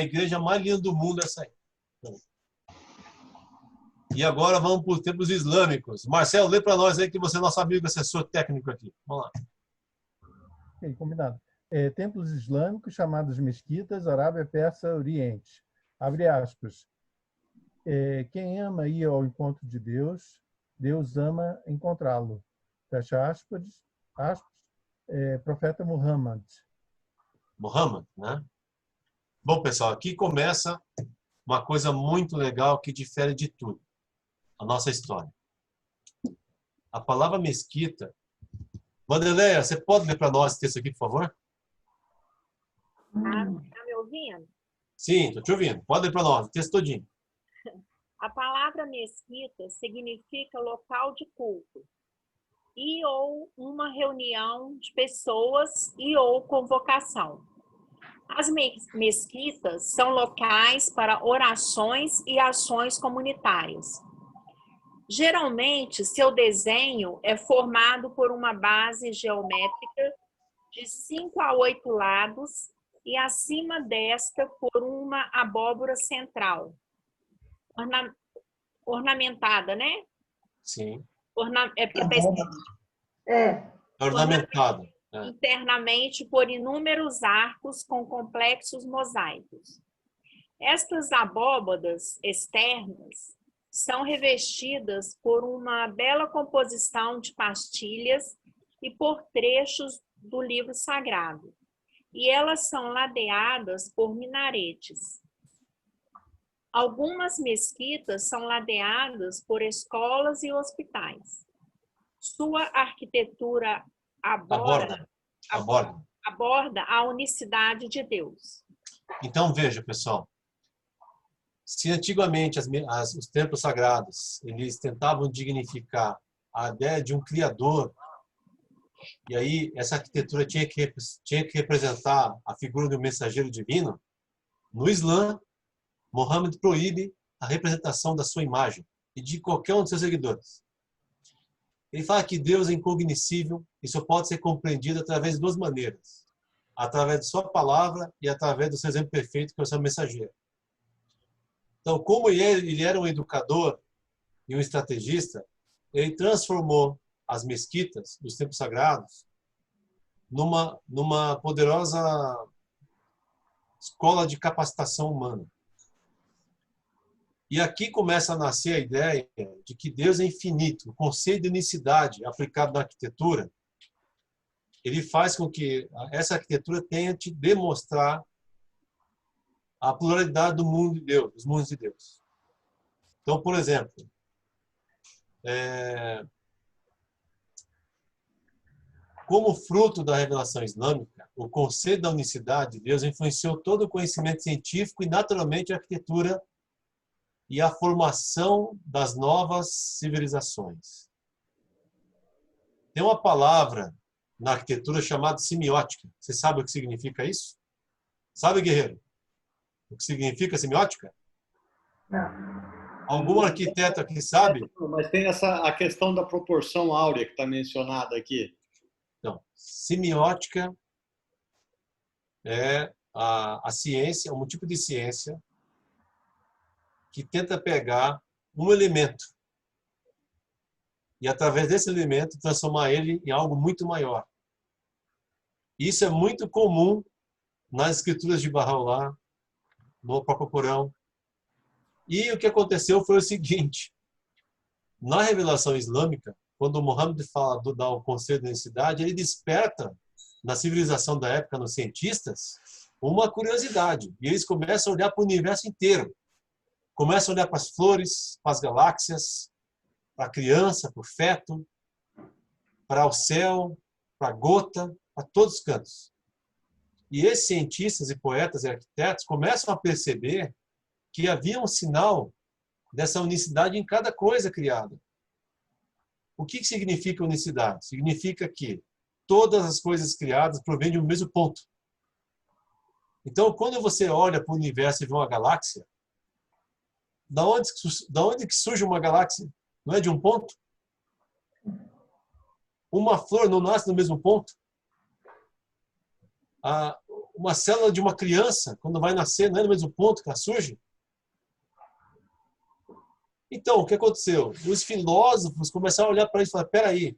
igreja mais linda do mundo é essa aí. E agora vamos para os templos islâmicos. Marcelo, lê para nós aí que você é nosso amigo assessor técnico aqui. Vamos lá. Ok, combinado. Templos islâmicos chamados mesquitas, Arábia, Pérsia, Oriente. Abre aspas. Quem ama ir ao encontro de Deus, Deus ama encontrá-lo. Fecha aspas. Profeta Muhammad. Muhammad, né? Bom, pessoal, aqui começa uma coisa muito legal que difere de tudo. A nossa história. A palavra mesquita. Vandeleia, você pode ler para nós esse texto aqui, por favor? Tá me ouvindo? Sim, estou te ouvindo. Pode ler para nós, o texto todinho. A palavra mesquita significa local de culto e ou uma reunião de pessoas e ou convocação. As mesquitas são locais para orações e ações comunitárias. Geralmente, seu desenho é formado por uma base geométrica de 5 a 8 lados e acima desta por uma abóbora central, ornamentada, né? Sim. Ornamentada. Internamente por inúmeros arcos com complexos mosaicos. Estas abóbadas externas são revestidas por uma bela composição de pastilhas e por trechos do livro sagrado, e elas são ladeadas por minaretes. Algumas mesquitas são ladeadas por escolas e hospitais. Sua arquitetura aborda a unicidade de Deus. Então, veja, pessoal. Se antigamente os templos sagrados eles tentavam dignificar a ideia de um criador, e aí essa arquitetura tinha que representar a figura do mensageiro divino, no Islã, Muhammad proíbe a representação da sua imagem e de qualquer um dos seus seguidores. Ele fala que Deus é incognoscível e só pode ser compreendido através de duas maneiras: através de sua palavra e através do seu exemplo perfeito, que é o seu mensageiro. Então, como ele era um educador e um estrategista, ele transformou as mesquitas dos templos sagrados numa poderosa escola de capacitação humana. E aqui começa a nascer a ideia de que Deus é infinito. O conceito de unicidade aplicado na arquitetura, ele faz com que essa arquitetura tenha de demonstrar a pluralidade do mundo de Deus, dos mundos de Deus. Então, por exemplo, como fruto da revelação islâmica, o conceito da unicidade de Deus influenciou todo o conhecimento científico e, naturalmente, a arquitetura e a formação das novas civilizações. Tem uma palavra na arquitetura chamada semiótica. Você sabe o que significa isso? Sabe, guerreiro? O que significa semiótica? Não. Algum arquiteto aqui sabe? Mas tem a questão da proporção áurea que está mencionada aqui. Então, semiótica é a ciência, um tipo de ciência que tenta pegar um elemento e, através desse elemento, transformar ele em algo muito maior. Isso é muito comum nas escrituras de Bahá'u'lláh, no próprio Corão. E o que aconteceu foi o seguinte: na revelação islâmica, quando Muhammad fala do conceito de unicidade, ele desperta na civilização da época, nos cientistas, uma curiosidade. E eles começam a olhar para o universo inteiro. Começa a olhar para as flores, para as galáxias, para a criança, para o feto, para o céu, para a gota, para todos os cantos. E esses cientistas e poetas e arquitetos começam a perceber que havia um sinal dessa unicidade em cada coisa criada. O que significa unicidade? Significa que todas as coisas criadas provêm de um mesmo ponto. Então, quando você olha para o universo e vê uma galáxia, da onde que surge uma galáxia? Não é de um ponto? Uma flor não nasce no mesmo ponto? Uma célula de uma criança, quando vai nascer, não é no mesmo ponto que ela surge? Então, o que aconteceu? Os filósofos começaram a olhar para isso e falaram, peraí,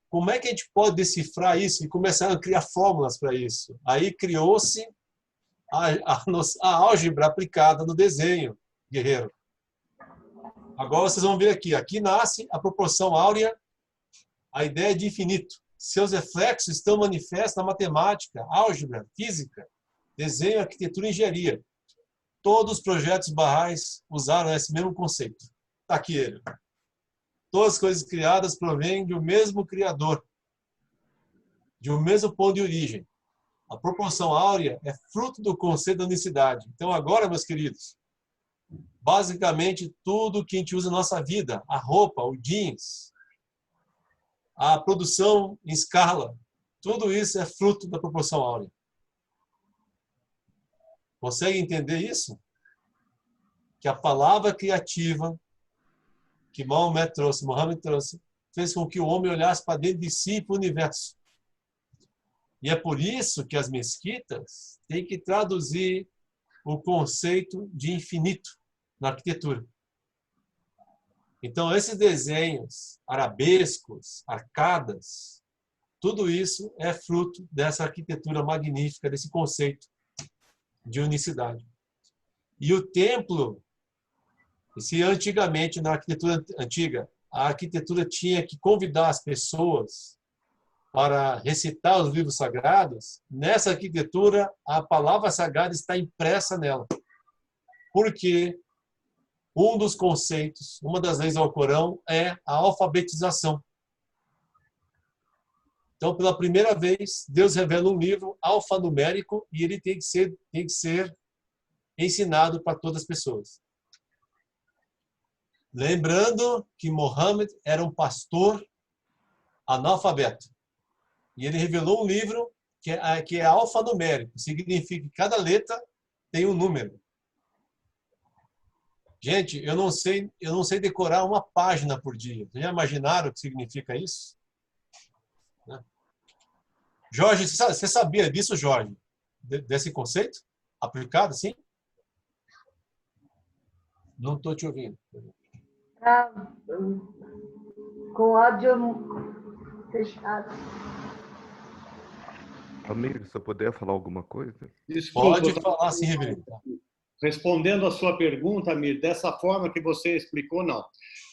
como é que a gente pode decifrar isso? E começaram a criar fórmulas para isso. Aí criou-se a álgebra aplicada no desenho, guerreiro. Agora vocês vão ver aqui. Aqui nasce a proporção áurea, a ideia de infinito. Seus reflexos estão manifestos na matemática, álgebra, física, desenho, arquitetura e engenharia. Todos os projetos barrais usaram esse mesmo conceito. Está aqui ele. Todas as coisas criadas provêm de um mesmo criador, de um mesmo ponto de origem. A proporção áurea é fruto do conceito da unicidade. Então agora, meus queridos, basicamente tudo que a gente usa na nossa vida, a roupa, o jeans, a produção em escala, tudo isso é fruto da proporção áurea. Consegue entender isso? Que a palavra criativa que Mohammed trouxe, fez com que o homem olhasse para dentro de si e para o universo. E é por isso que as mesquitas têm que traduzir o conceito de infinito na arquitetura. Então, esses desenhos arabescos, arcadas, tudo isso é fruto dessa arquitetura magnífica, desse conceito de unicidade. E o templo, se antigamente, na arquitetura antiga, a arquitetura tinha que convidar as pessoas para recitar os livros sagrados, nessa arquitetura, a palavra sagrada está impressa nela. Porque um dos conceitos, uma das leis do Alcorão, é a alfabetização. Então, pela primeira vez, Deus revela um livro alfanumérico e ele tem que ser ensinado para todas as pessoas. Lembrando que Mohammed era um pastor analfabeto. E ele revelou um livro que é alfanumérico. Significa que cada letra tem um número. Gente, eu não sei decorar uma página por dia. Vocês já imaginaram o que significa isso? Jorge, você sabia disso, Jorge? Desse conceito? Aplicado, sim? Não estou te ouvindo. Com áudio fechado. Amigo, se eu puder falar alguma coisa? Desculpa, pode falar, sim, Ribeiro. Respondendo a sua pergunta, Amir, dessa forma que você explicou, não.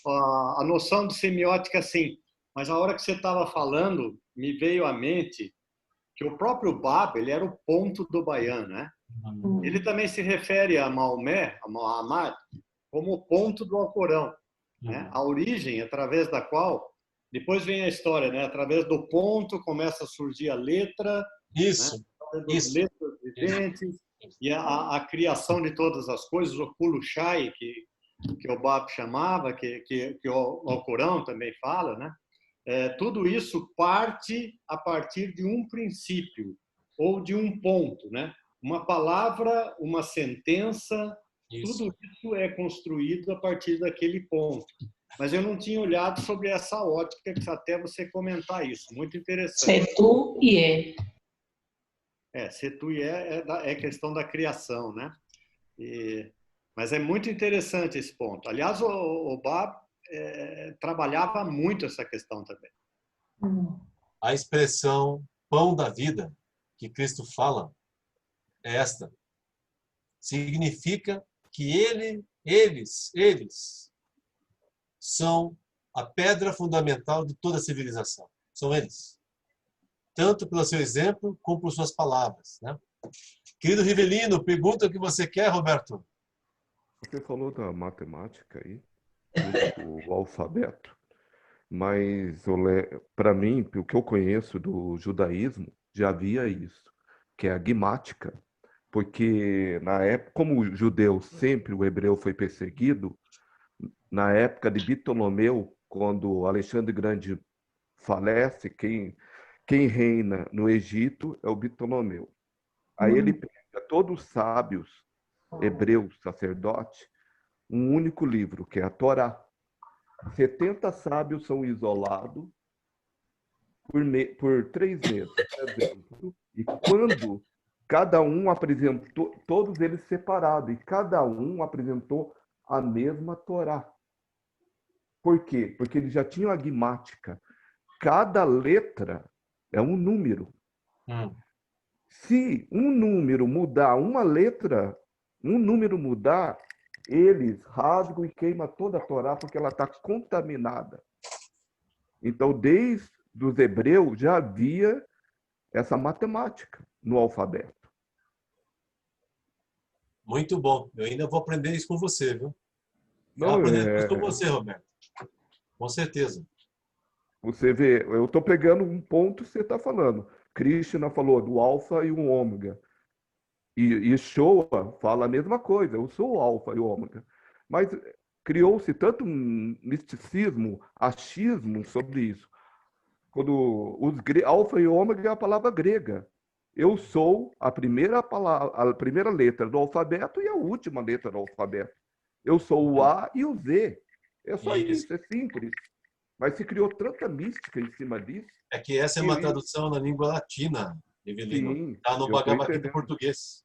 A noção de semiótica, sim. Mas a hora que você estava falando, me veio à mente que o próprio Bab, ele era o ponto do Bayan, né? Ele também se refere a Maomé, a Muhammad, como o ponto do Alcorão, né? A origem através da qual, depois vem a história, né? Através do ponto começa a surgir a letra, isso, né? isso. Letras viventes, e a criação de todas as coisas, o Kulushai, que o Bab chamava, que o Alcorão também fala, né? Tudo isso parte a partir de um princípio ou de um ponto, né? Uma palavra, uma sentença, tudo isso é construído a partir daquele ponto. Mas eu não tinha olhado sobre essa ótica, que até você comentar isso. Muito interessante. Setu e Setu e é questão da criação, né? Mas é muito interessante esse ponto. Aliás, o Bab trabalhava muito essa questão também. A expressão pão da vida que Cristo fala é esta. Significa que eles são a pedra fundamental de toda a civilização. São eles. Tanto pelo seu exemplo, como por suas palavras, né? Querido Rivelino, pergunta o que você quer, Roberto. Você falou da matemática aí, o alfabeto, mas para mim, o que eu conheço do judaísmo, já havia isso, que é a guimática, porque na época, como o judeu sempre, o hebreu foi perseguido, na época de Ptolomeu, quando Alexandre Grande falece, quem reina no Egito é o Ptolomeu. Aí ele pega todos os sábios hebreus, sacerdotes, um único livro, que é a Torá. 70 sábios são isolados por 3 meses, por exemplo. E quando cada um apresentou, todos eles separados, e cada um apresentou a mesma Torá. Por quê? Porque eles já tinham a guimática. Cada letra é um número. Se um número mudar, uma letra, um número mudar, eles rasgam e queimam toda a Torá porque ela está contaminada. Então, desde os hebreus já havia essa matemática no alfabeto. Muito bom. Eu ainda vou aprender isso com você, viu? Eu Não, aprendo isso com você, Roberto. Com certeza. Você vê, eu estou pegando um ponto que você está falando. Krishna falou do alfa e o ômega. E Shoa fala a mesma coisa. Eu sou o alfa e o ômega. Mas criou-se tanto um misticismo, achismo sobre isso. Quando alfa e ômega é a palavra grega. Eu sou a primeira letra do alfabeto e a última letra do alfabeto. Eu sou o A e o Z. É só isso, é simples. Mas se criou tanta mística em cima disso. É que essa é uma tradução na língua latina, Evelino. Está no Bhagavad Gita português.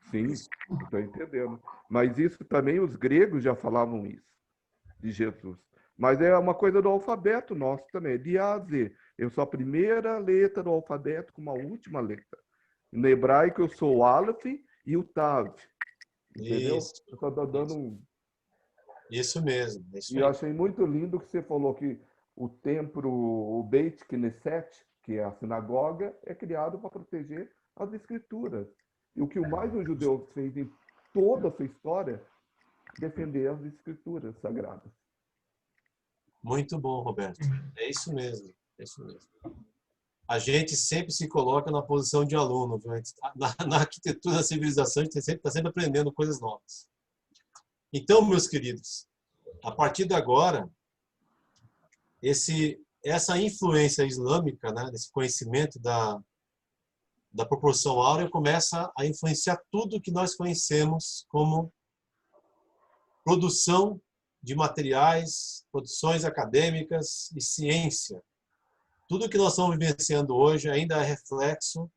Sim, estou entendendo. Mas isso também, os gregos já falavam isso, de Jesus. Mas é uma coisa do alfabeto nosso também, de A a Z. Eu sou a primeira letra do alfabeto com uma última letra. No hebraico, eu sou o Aleph e o Tav. Entendeu? Isso. Eu estou dando um... Isso mesmo. E eu achei muito lindo que você falou que o templo, o Beit Knesset, que é a sinagoga, é criado para proteger as escrituras. E o que mais o judeu fez em toda a sua história, defender as escrituras sagradas. Muito bom, Roberto. É isso mesmo. É isso mesmo. A gente sempre se coloca na posição de aluno. Viu? Na arquitetura da civilização, a gente está sempre aprendendo coisas novas. Então, meus queridos, a partir de agora, essa influência islâmica, né, esse conhecimento da proporção áurea começa a influenciar tudo que nós conhecemos como produção de materiais, produções acadêmicas e ciência. Tudo que nós estamos vivenciando hoje ainda é reflexo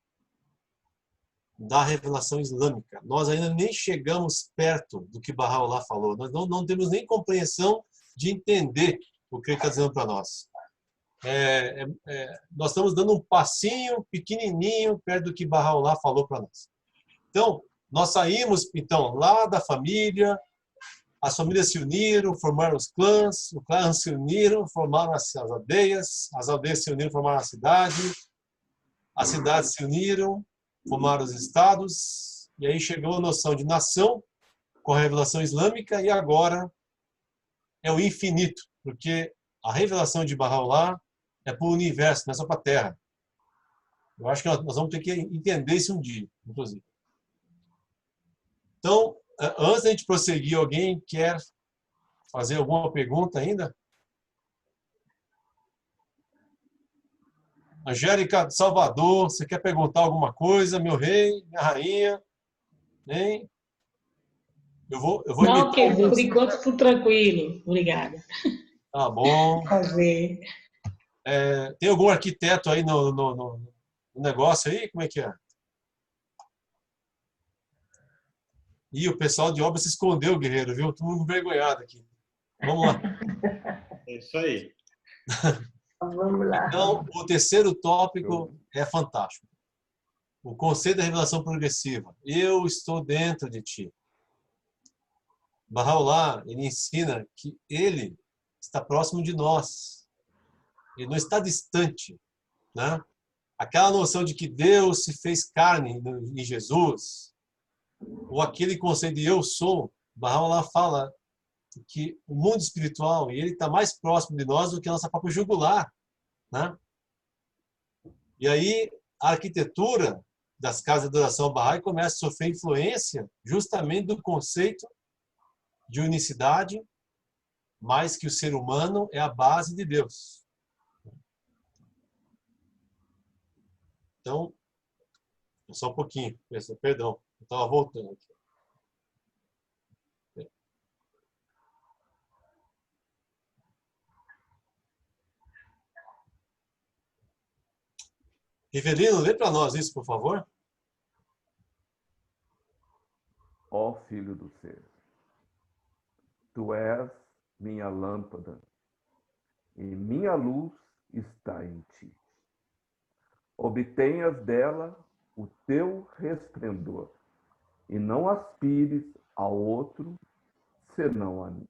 da revelação islâmica. Nós ainda nem chegamos perto do que Baha'u'lláh falou. Nós não temos nem compreensão de entender o que ele está dizendo para nós. Nós estamos dando um passinho pequenininho perto do que Baha'u'lláh falou para nós. Então, nós saímos lá da família, as famílias se uniram, formaram os clãs se uniram, formaram as aldeias se uniram, formaram a cidade, as cidades se uniram, formaram os estados, e aí chegou a noção de nação com a revelação islâmica, e agora é o infinito, porque a revelação de Baha'u'lláh é para o universo, não é só para a Terra. Eu acho que nós vamos ter que entender isso um dia, inclusive. Então, antes da gente prosseguir, alguém quer fazer alguma pergunta ainda? Angélica de Salvador, você quer perguntar alguma coisa? Meu rei, minha rainha? Hein? Eu vou não, que por enquanto estou tranquilo. Obrigada. Tá bom. Prazer. Tem algum arquiteto aí no negócio aí? Como é que é? Ih, o pessoal de obra se escondeu, guerreiro, viu? Todo mundo envergonhado aqui. Vamos lá. É isso aí. Vamos lá. Então, o terceiro tópico é fantástico. O conceito da revelação progressiva. Eu estou dentro de ti. Baha'u'lláh, ele ensina que ele está próximo de nós. Ele não está distante, né? Aquela noção de que Deus se fez carne em Jesus, ou aquele conceito de eu sou, Baha'u'lláh fala que o mundo espiritual, e ele está mais próximo de nós do que a nossa própria jugular, né? E aí a arquitetura das casas de adoração Bahá'í começa a sofrer influência justamente do conceito de unicidade, mais que o ser humano é a base de Deus. Então, só um pouquinho, perdão, eu estava voltando aqui. Rivelino, lê para nós isso, por favor. Ó Filho do Ser, tu és minha lâmpada, e minha luz está em ti. Obtenhas dela o teu resplendor, e não aspires a outro senão a mim.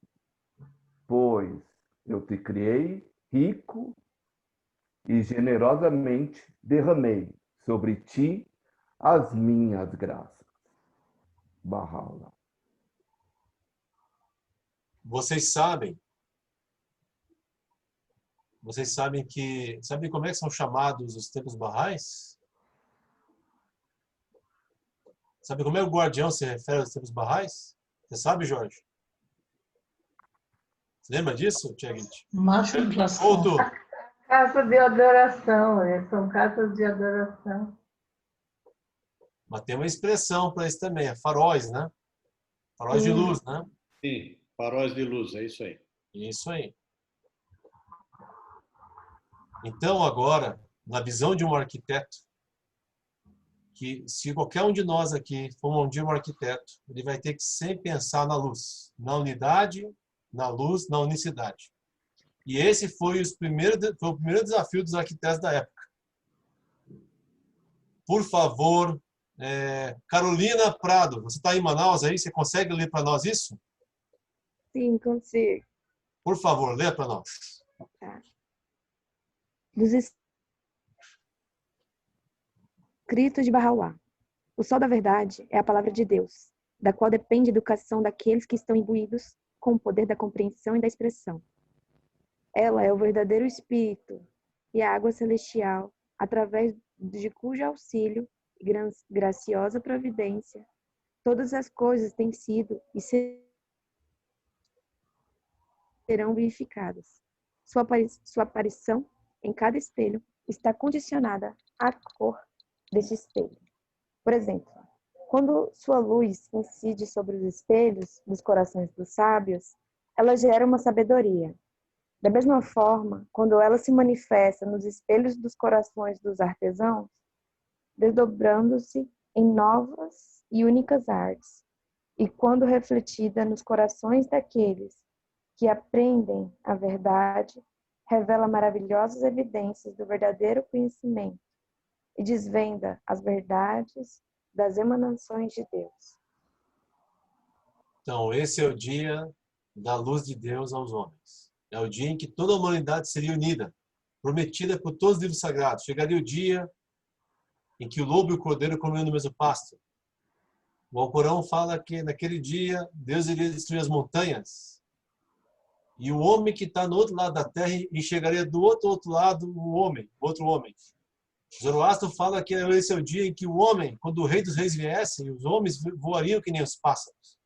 Pois eu te criei rico e generosamente derramei sobre ti as minhas graças. Baha'u'lláh. Vocês sabem que... Sabem como é que são chamados os templos Bahá'ís? Sabe como é que o guardião se refere aos templos Bahá'ís? Você sabe, Jorge? Você lembra disso, Tiaguete? Matriculação. Casa de adoração, são casas de adoração. Mas tem uma expressão para isso também, é faróis, né? Faróis de luz, né? Sim, faróis de luz, é isso aí. Isso aí. Então, agora, na visão de um arquiteto, que se qualquer um de nós aqui for um dia um arquiteto, ele vai ter que sempre pensar na luz, na unidade, na luz, na unicidade. E esse foi o primeiro desafio dos arquitetos da época. Por favor, Carolina Prado, você está em Manaus aí? Você consegue ler para nós isso? Sim, consigo. Por favor, lê para nós. Tá. Dos escritos de Baha'u'lláh. O sol da verdade é a palavra de Deus, da qual depende a educação daqueles que estão imbuídos com o poder da compreensão e da expressão. Ela é o verdadeiro Espírito e a água celestial, através de cujo auxílio e graciosa providência, todas as coisas têm sido e serão vivificadas. Sua aparição em cada espelho está condicionada à cor deste espelho. Por exemplo, quando sua luz incide sobre os espelhos dos corações dos sábios, ela gera uma sabedoria. Da mesma forma, quando ela se manifesta nos espelhos dos corações dos artesãos, desdobrando-se em novas e únicas artes, e quando refletida nos corações daqueles que aprendem a verdade, revela maravilhosas evidências do verdadeiro conhecimento e desvenda as verdades das emanações de Deus. Então, esse é o dia da luz de Deus aos homens. É o dia em que toda a humanidade seria unida, prometida por todos os livros sagrados. Chegaria o dia em que o lobo e o cordeiro comeriam no mesmo pasto. O Alcorão fala que naquele dia Deus iria destruir as montanhas. E o homem que está no outro lado da terra enxergaria do outro lado outro homem. Zoroastro fala que esse é o dia em que o homem, quando o rei dos reis viesse, os homens voariam que nem os pássaros.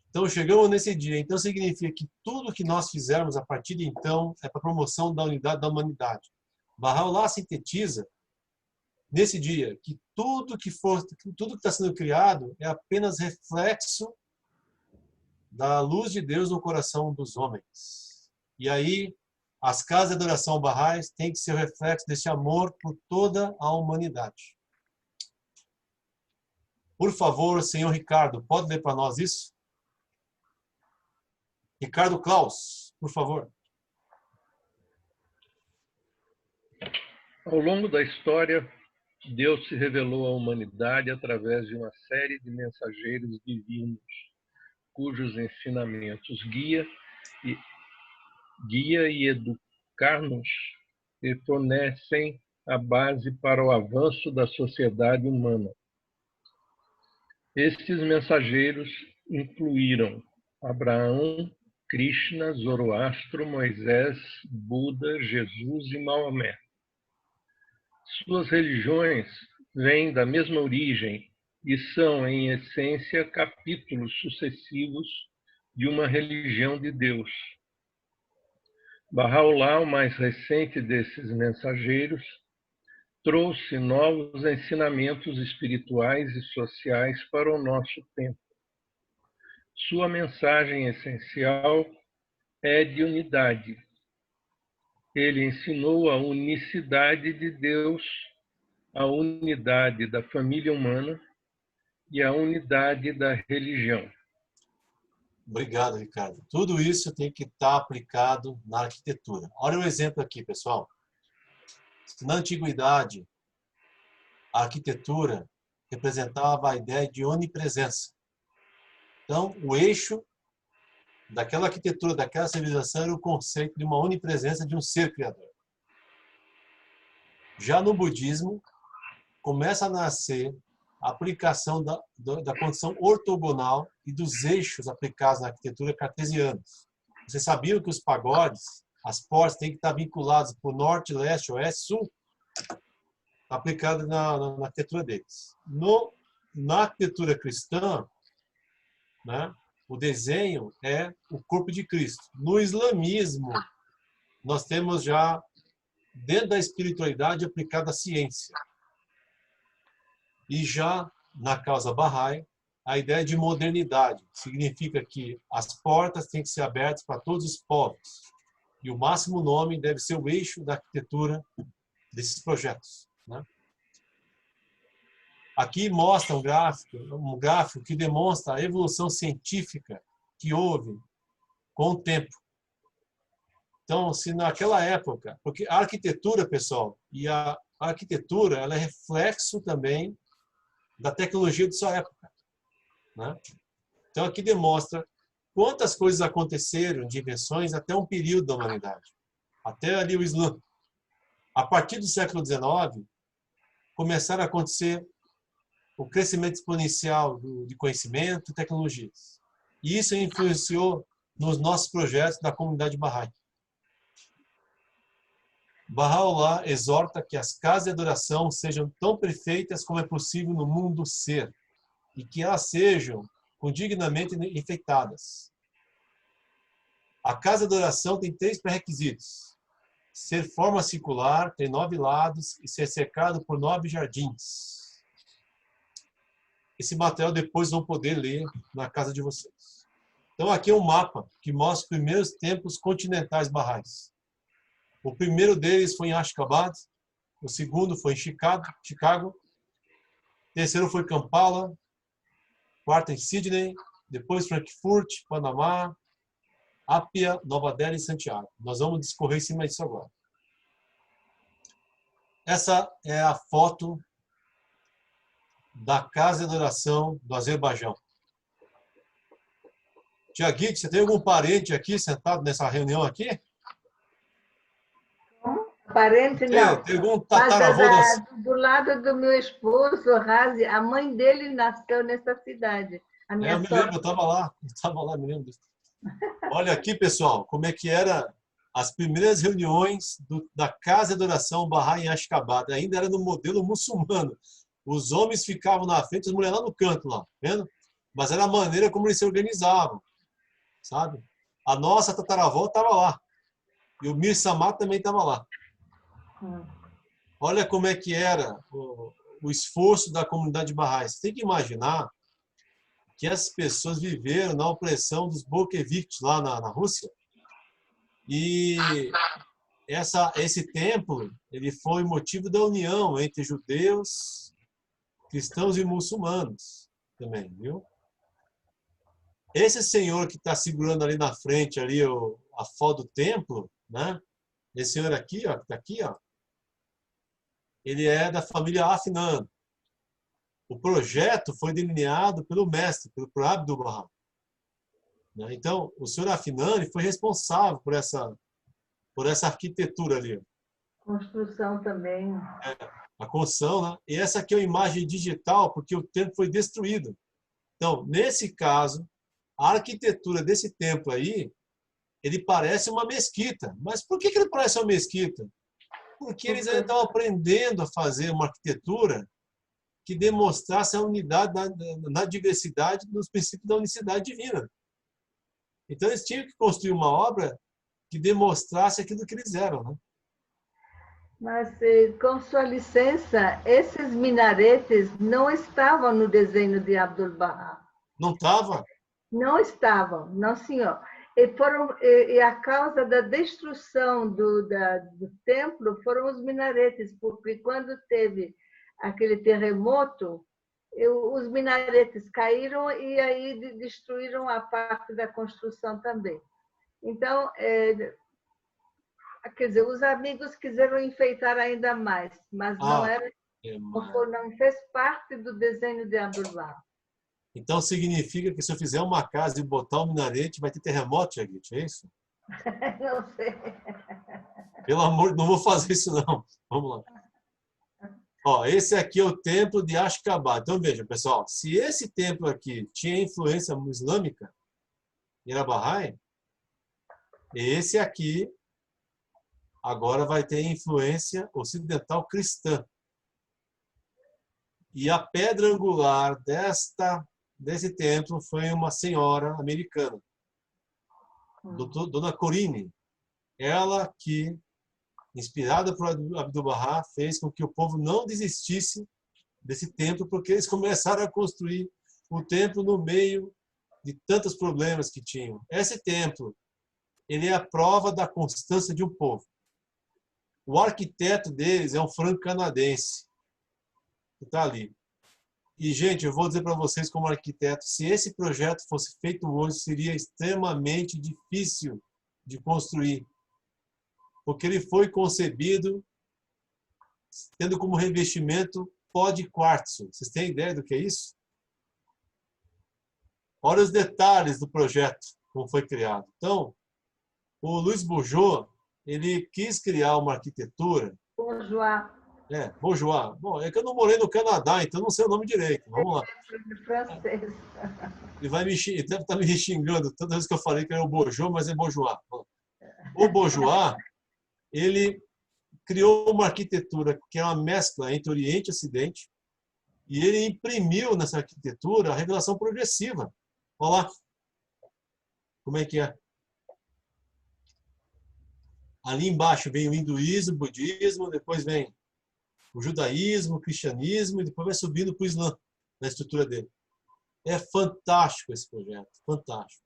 Então chegamos nesse dia. Então significa que tudo que nós fizermos a partir de então é para a promoção da unidade da humanidade. Baha'u'lláh sintetiza nesse dia que tudo que está sendo criado é apenas reflexo da luz de Deus no coração dos homens. E aí as casas de adoração Bahá'ís têm que ser o reflexo desse amor por toda a humanidade. Por favor, senhor Ricardo, pode ler para nós isso? Ricardo Klaus, por favor. Ao longo da história, Deus se revelou à humanidade através de uma série de mensageiros divinos, cujos ensinamentos guia e educar-nos e fornecem a base para o avanço da sociedade humana. Estes mensageiros incluíram Abraão, Krishna, Zoroastro, Moisés, Buda, Jesus e Maomé. Suas religiões vêm da mesma origem e são, em essência, capítulos sucessivos de uma religião de Deus. Bahá'u'lláh, o mais recente desses mensageiros, trouxe novos ensinamentos espirituais e sociais para o nosso tempo. Sua mensagem essencial é de unidade. Ele ensinou a unicidade de Deus, a unidade da família humana e a unidade da religião. Obrigado, Ricardo. Tudo isso tem que estar aplicado na arquitetura. Olha o exemplo aqui, pessoal. Na antiguidade, a arquitetura representava a ideia de onipresença. Então, o eixo daquela arquitetura, daquela civilização, era o conceito de uma onipresença de um ser criador. Já no budismo, começa a nascer a aplicação da condição ortogonal e dos eixos aplicados na arquitetura cartesianos. Vocês sabiam que os pagodes, as portas, têm que estar vinculadas por norte, leste, oeste, sul? Aplicado na arquitetura deles. Na arquitetura cristã, né, o desenho é o corpo de Cristo. No islamismo, nós temos já, dentro da espiritualidade, aplicada a ciência. E já na causa Bahá'í, a ideia de modernidade significa que as portas têm que ser abertas para todos os povos. E o máximo nome deve ser o eixo da arquitetura desses projetos, né? Aqui mostra um gráfico que demonstra a evolução científica que houve com o tempo. Então, se naquela época, porque a arquitetura, pessoal, e a arquitetura, ela é reflexo também da tecnologia de sua época, né? Então, aqui demonstra quantas coisas aconteceram de invenções até um período da humanidade, até ali o Islã. A partir do século XIX, começaram a acontecer o crescimento exponencial de conhecimento e tecnologias. E isso influenciou nos nossos projetos da comunidade Bahá'í. Bahá'u'lláh exorta que as casas de adoração sejam tão perfeitas como é possível no mundo ser, e que elas sejam dignamente enfeitadas. A casa de adoração tem 3 pré-requisitos: ser forma circular, ter 9 lados e ser cercado por 9 jardins. Esse material depois vão poder ler na casa de vocês. Então aqui é um mapa que mostra os primeiros templos continentais Bahá'ís. O primeiro deles foi em Ashgabat, o segundo foi em Chicago, o terceiro foi em Kampala, quarto em Sydney, depois Frankfurt, Panamá, Apia, Nova Delhi e Santiago. Nós vamos discorrer em cima disso agora. Essa é a foto da casa de adoração do Azerbaijão. Tia Guide, você tem algum parente aqui sentado nessa reunião aqui? Parente não. Tem algum tataravô? Do lado do meu esposo, Razi, a mãe dele nasceu nessa cidade. A minha eu me lembro, eu estava lá, me lembro disso. Olha aqui, pessoal, como é que era as primeiras reuniões da casa de adoração Bahá'í em Ashgabat. Ainda era no modelo muçulmano. Os homens ficavam na frente, as mulheres lá no canto, lá, vendo? Mas era a maneira como eles se organizavam, sabe? A nossa tataravó estava lá. E o Mir Samad também estava lá. Olha como é que era o esforço da comunidade Bahá'í. Você tem que imaginar que as pessoas viveram na opressão dos bolcheviques lá na Rússia. E esse templo, ele foi motivo da união entre judeus, cristãos e muçulmanos também, viu? Esse senhor que está segurando ali na frente ali a foto do templo, né? Esse senhor aqui, ó, que está aqui, ó, ele é da família Afnan. O projeto foi delineado pelo mestre, pelo Abdu'l-Bahá. Então, o senhor Afnan foi responsável por essa arquitetura ali. Construção também. A construção, né? E essa aqui é uma imagem digital, porque o templo foi destruído. Então, nesse caso, a arquitetura desse templo aí, ele parece uma mesquita. Mas por que ele parece uma mesquita? Porque eles ainda estão aprendendo a fazer uma arquitetura que demonstrasse a unidade na diversidade dos princípios da unicidade divina. Então, eles tinham que construir uma obra que demonstrasse aquilo que eles eram, né? Mas, com sua licença, esses minaretes não estavam no desenho de Abdu'l-Bahá. Não estava? Não estavam, não, senhor. E a causa da destruição do templo foram os minaretes, porque quando teve aquele terremoto, os minaretes caíram e aí destruíram a parte da construção também. Então, quer dizer, os amigos quiseram enfeitar ainda mais, mas não fez parte do desenho de Abdu'l-Bahá. Então significa que se eu fizer uma casa e botar um minarete, vai ter terremoto, Jagit, é isso? Não sei. Pelo amor, não vou fazer isso não. Vamos lá. Ó, esse aqui é o templo de Ashgabat. Então veja, pessoal, se esse templo aqui tinha influência islâmica, e era Bahá'í, esse aqui agora vai ter influência ocidental cristã. E a pedra angular desse templo foi uma senhora americana, Dona Corine. Ela que, inspirada por Abdu'l-Bahá, fez com que o povo não desistisse desse templo, porque eles começaram a construir o templo no meio de tantos problemas que tinham. Esse templo, ele é a prova da constância de um povo. O arquiteto deles é um franco-canadense, que está ali. E, gente, eu vou dizer para vocês como arquiteto, se esse projeto fosse feito hoje, seria extremamente difícil de construir. Porque ele foi concebido tendo como revestimento pó de quartzo. Vocês têm ideia do que é isso? Olha os detalhes do projeto, como foi criado. Então, o Luiz Bourgeois, ele quis criar uma arquitetura... Bourgeois. Bom, é que eu não morei no Canadá, então não sei o nome direito. Vamos lá. Francês. Ele deve estar me xingando toda vez que eu falei que era o Bourgeois, mas é Bourgeois. O Bourgeois, ele criou uma arquitetura que é uma mescla entre Oriente e Ocidente, e ele imprimiu nessa arquitetura a revelação progressiva. Olha lá. Como é que é? Ali embaixo vem o hinduísmo, o budismo, depois vem o judaísmo, o cristianismo, e depois vai subindo para o Islã, na estrutura dele. É fantástico esse projeto, fantástico.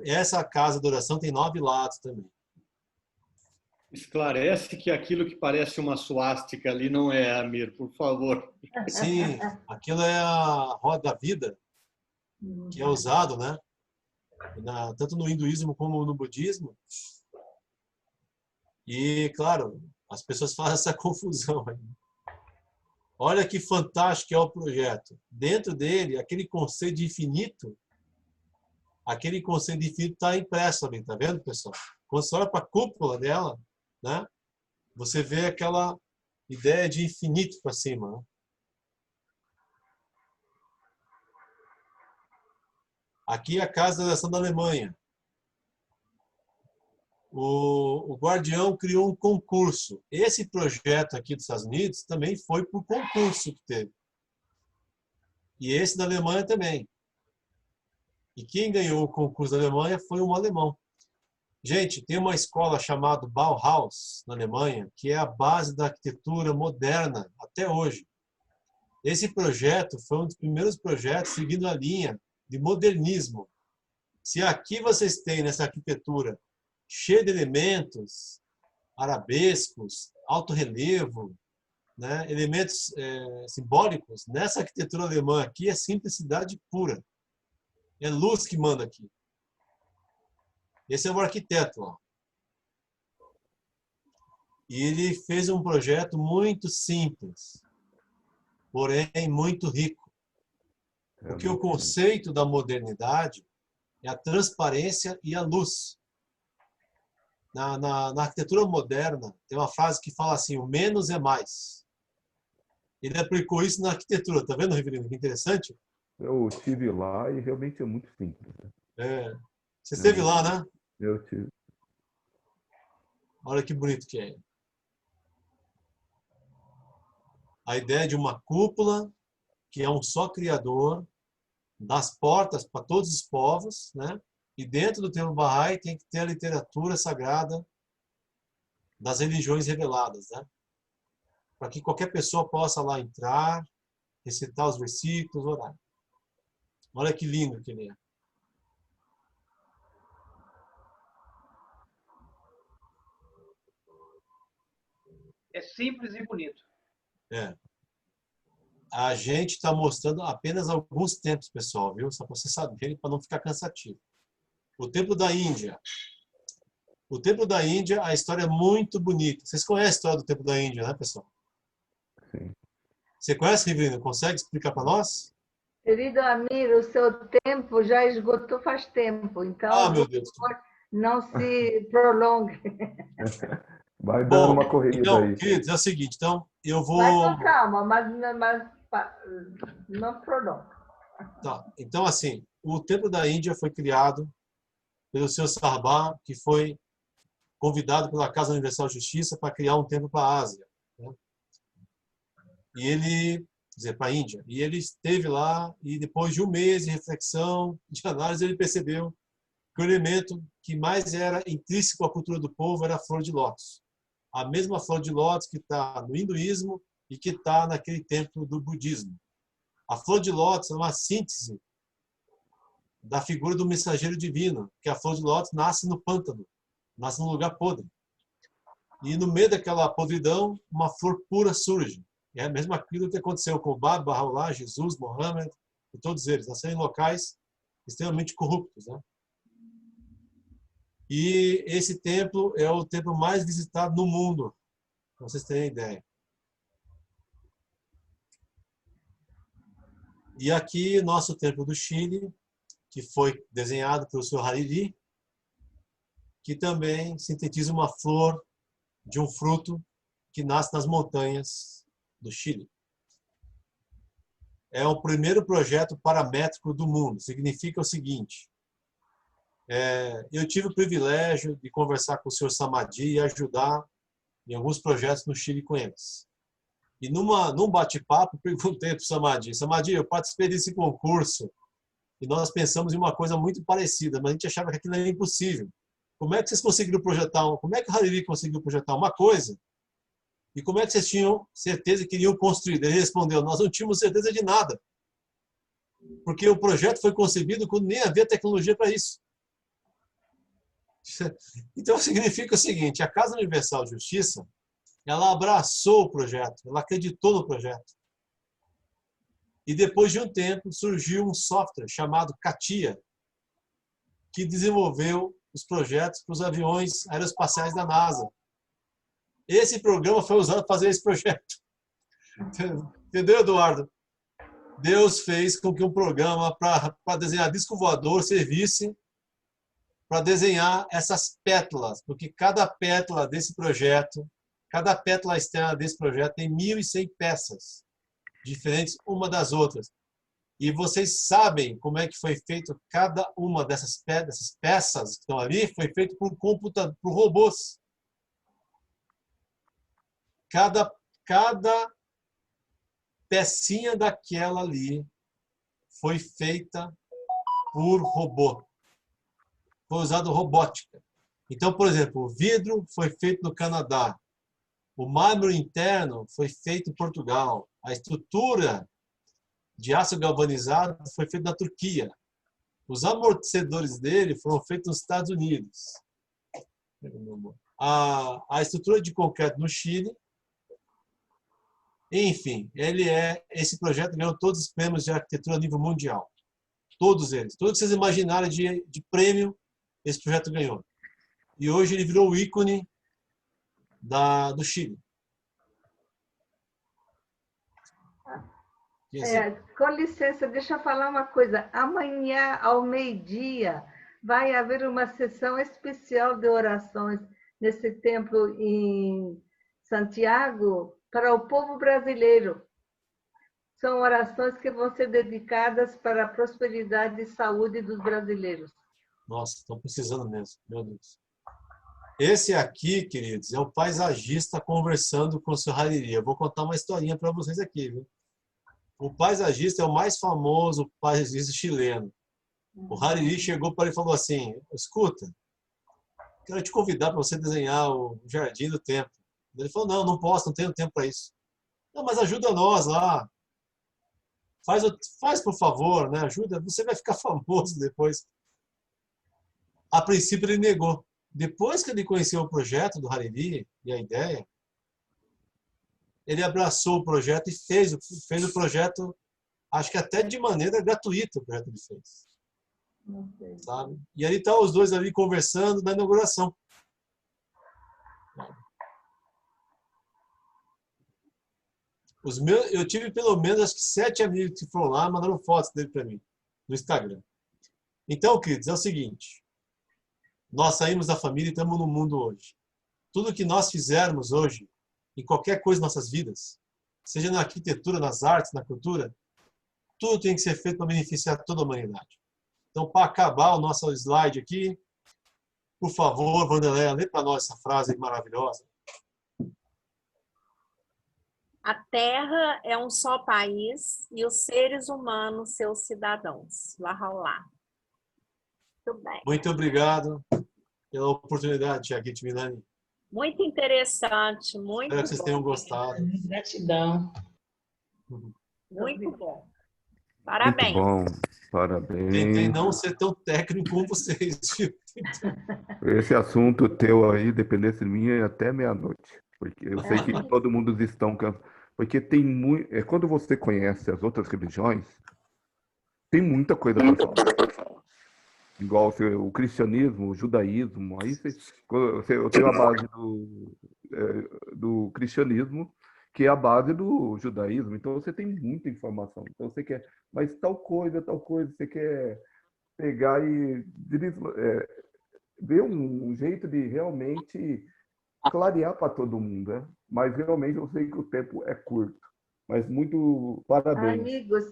Essa casa de oração tem 9 lados também. Esclarece que aquilo que parece uma suástica ali não é, Amir, por favor. Sim, aquilo é a roda da vida, que é usado, né? Tanto no hinduísmo como no budismo. E, claro, as pessoas fazem essa confusão aí. Olha que fantástico é o projeto. Dentro dele, aquele conceito de infinito, está impresso ali, tá vendo, pessoal? Quando você olha para a cúpula dela, né, você vê aquela ideia de infinito para cima, né? Aqui é a Casa da Nação da Alemanha. O Guardião criou um concurso. Esse projeto aqui dos Estados Unidos também foi por concurso que teve. E esse da Alemanha também. E quem ganhou o concurso da Alemanha foi um alemão. Gente, tem uma escola chamada Bauhaus, na Alemanha, que é a base da arquitetura moderna até hoje. Esse projeto foi um dos primeiros projetos seguindo a linha de modernismo. Se aqui vocês têm nessa arquitetura cheia de elementos arabescos, alto relevo, né, elementos simbólicos, nessa arquitetura alemã aqui é simplicidade pura. É luz que manda aqui. Esse é o arquiteto, ó. E ele fez um projeto muito simples, porém muito rico. Porque o conceito da modernidade é a transparência e a luz. Na arquitetura moderna, tem uma frase que fala assim, o menos é mais. Ele aplicou isso na arquitetura. Tá vendo, Riverino? Que interessante? Eu estive lá e realmente é muito simples. É. Você esteve lá, né? Eu tive. Olha que bonito que é. A ideia de uma cúpula, que é um só Criador, das portas para todos os povos, né? E dentro do templo Bahá'í tem que ter a literatura sagrada das religiões reveladas, né? Para que qualquer pessoa possa lá entrar, recitar os versículos, orar. Olha que lindo que ele é. É simples e bonito. É. A gente está mostrando apenas alguns templos, pessoal, viu? Só para vocês saberem, para não ficar cansativo. O Templo da Índia. O Templo da Índia, a história é muito bonita. Vocês conhecem a história do Templo da Índia, né, pessoal? Sim. Você conhece, Rivelino? Consegue explicar para nós? Querido amigo, o seu tempo já esgotou faz tempo, então Meu Deus. não se prolongue. Vai dando uma corrida então, aí. queridos, é o seguinte, então eu vou... Vai com calma, mas não prolongue. Tá. Então, assim, o Templo da Índia foi criado pelo Sr. Sarabha, que foi convidado pela Casa Universal de Justiça para criar um templo para a Ásia, né? E ele, quer dizer, para a Índia. E ele esteve lá e depois de um mês de reflexão, de análise, ele percebeu que o elemento que mais era intrínseco à cultura do povo era a flor de lótus. A mesma flor de lótus que está no hinduísmo e que está naquele templo do budismo. A flor de lótus é uma síntese da figura do mensageiro divino, que a flor de lótus nasce no pântano, nasce num lugar podre. E no meio daquela podridão, uma flor pura surge. É mesmo aquilo que aconteceu com o Baba, Bahá'u'lláh, Jesus, Mohammed, e todos eles. Nasceram em locais extremamente corruptos, né? E esse templo é o templo mais visitado no mundo, para vocês terem ideia. E aqui, nosso templo do Chile, que foi desenhado pelo Sr. Hariri, que também sintetiza uma flor de um fruto que nasce nas montanhas do Chile. É o primeiro projeto paramétrico do mundo. Significa o seguinte: eu tive o privilégio de conversar com o Sr. Samadhi e ajudar em alguns projetos no Chile com eles. E num bate-papo, perguntei para o Samadhi: Samadhi, eu participei desse concurso e nós pensamos em uma coisa muito parecida, mas a gente achava que aquilo era impossível. Como é que vocês conseguiram projetar? Como é que o Hariri conseguiu projetar uma coisa? E como é que vocês tinham certeza que iriam construir? Ele respondeu: nós não tínhamos certeza de nada. Porque o projeto foi concebido quando nem havia tecnologia para isso. Então significa o seguinte: a Casa Universal de Justiça, ela abraçou o projeto, ela acreditou no projeto. E depois de um tempo surgiu um software chamado CATIA, que desenvolveu os projetos para os aviões aeroespaciais da NASA. Esse programa foi usado para fazer esse projeto. Entendeu, Eduardo? Deus fez com que um programa para desenhar disco voador servisse para desenhar essas pétalas, porque cada pétala desse projeto, cada pétala externa desse projeto tem 1.100 peças diferentes uma das outras. E vocês sabem como é que foi feito cada uma dessas peças que estão ali? Foi feito por um computador, por robôs. Cada pecinha daquela ali foi feita por robô. Foi usado robótica. Então, por exemplo, o vidro foi feito no Canadá. O mármore interno foi feito em Portugal. A estrutura de aço galvanizado foi feita na Turquia. Os amortecedores dele foram feitos nos Estados Unidos. A estrutura de concreto no Chile. Enfim, esse projeto ganhou todos os prêmios de arquitetura a nível mundial. Todos eles. Todos que vocês imaginarem de prêmio, esse projeto ganhou. E hoje ele virou o ícone do Chile. Com licença, deixa eu falar uma coisa. Amanhã, ao meio-dia, vai haver uma sessão especial de orações nesse templo em Santiago para o povo brasileiro. são orações que vão ser dedicadas para a prosperidade e saúde dos brasileiros. Nossa, estão precisando mesmo, meu Deus. Esse aqui, queridos, é o paisagista conversando com o seu Hariri. Eu vou contar uma historinha para vocês aqui, viu? O paisagista é o mais famoso paisagista chileno. O Hariri chegou para ele e falou assim: escuta, quero te convidar para você desenhar o Jardim do Templo. Ele falou: não posso, não tenho tempo para isso. Não, mas ajuda nós lá. Faz por favor, né? Ajuda, você vai ficar famoso depois. A princípio ele negou. Depois que ele conheceu o projeto do Hariri e a ideia, ele abraçou o projeto e fez o projeto, acho que até de maneira gratuita o projeto ele fez. Sabe? E aí estão os dois ali conversando na inauguração. Eu tive pelo menos acho que 7 amigos que foram lá, mandaram fotos dele para mim no Instagram. Então, queridos, é o seguinte: nós saímos da família e estamos no mundo hoje. Tudo que nós fizermos hoje, em qualquer coisa em nossas vidas, seja na arquitetura, nas artes, na cultura, tudo tem que ser feito para beneficiar toda a humanidade. Então, para acabar o nosso slide aqui, por favor, Vanderleia, lê para nós essa frase maravilhosa. A Terra é um só país e os seres humanos seus cidadãos. Lá. Muito bem. Muito obrigado pela oportunidade, Tiaguete Milani. Muito interessante, muito Espero que vocês tenham gostado. Gratidão. Muito bom. Parabéns. Muito bom, parabéns. Tentei não ser tão técnico como vocês. Esse assunto teu aí, dependesse de mim, é até meia-noite. Porque eu sei que todo mundo estão cansados. Porque tem muito. Quando você conhece as outras religiões, tem muita coisa para falar. Igual o cristianismo, o judaísmo, aí eu tenho a base do cristianismo, que é a base do judaísmo, então você tem muita informação. Então você quer, mas tal coisa, você quer pegar e ver um jeito de realmente clarear para todo mundo, né? Mas realmente eu sei que o tempo é curto. Mas muito parabéns. Amigos,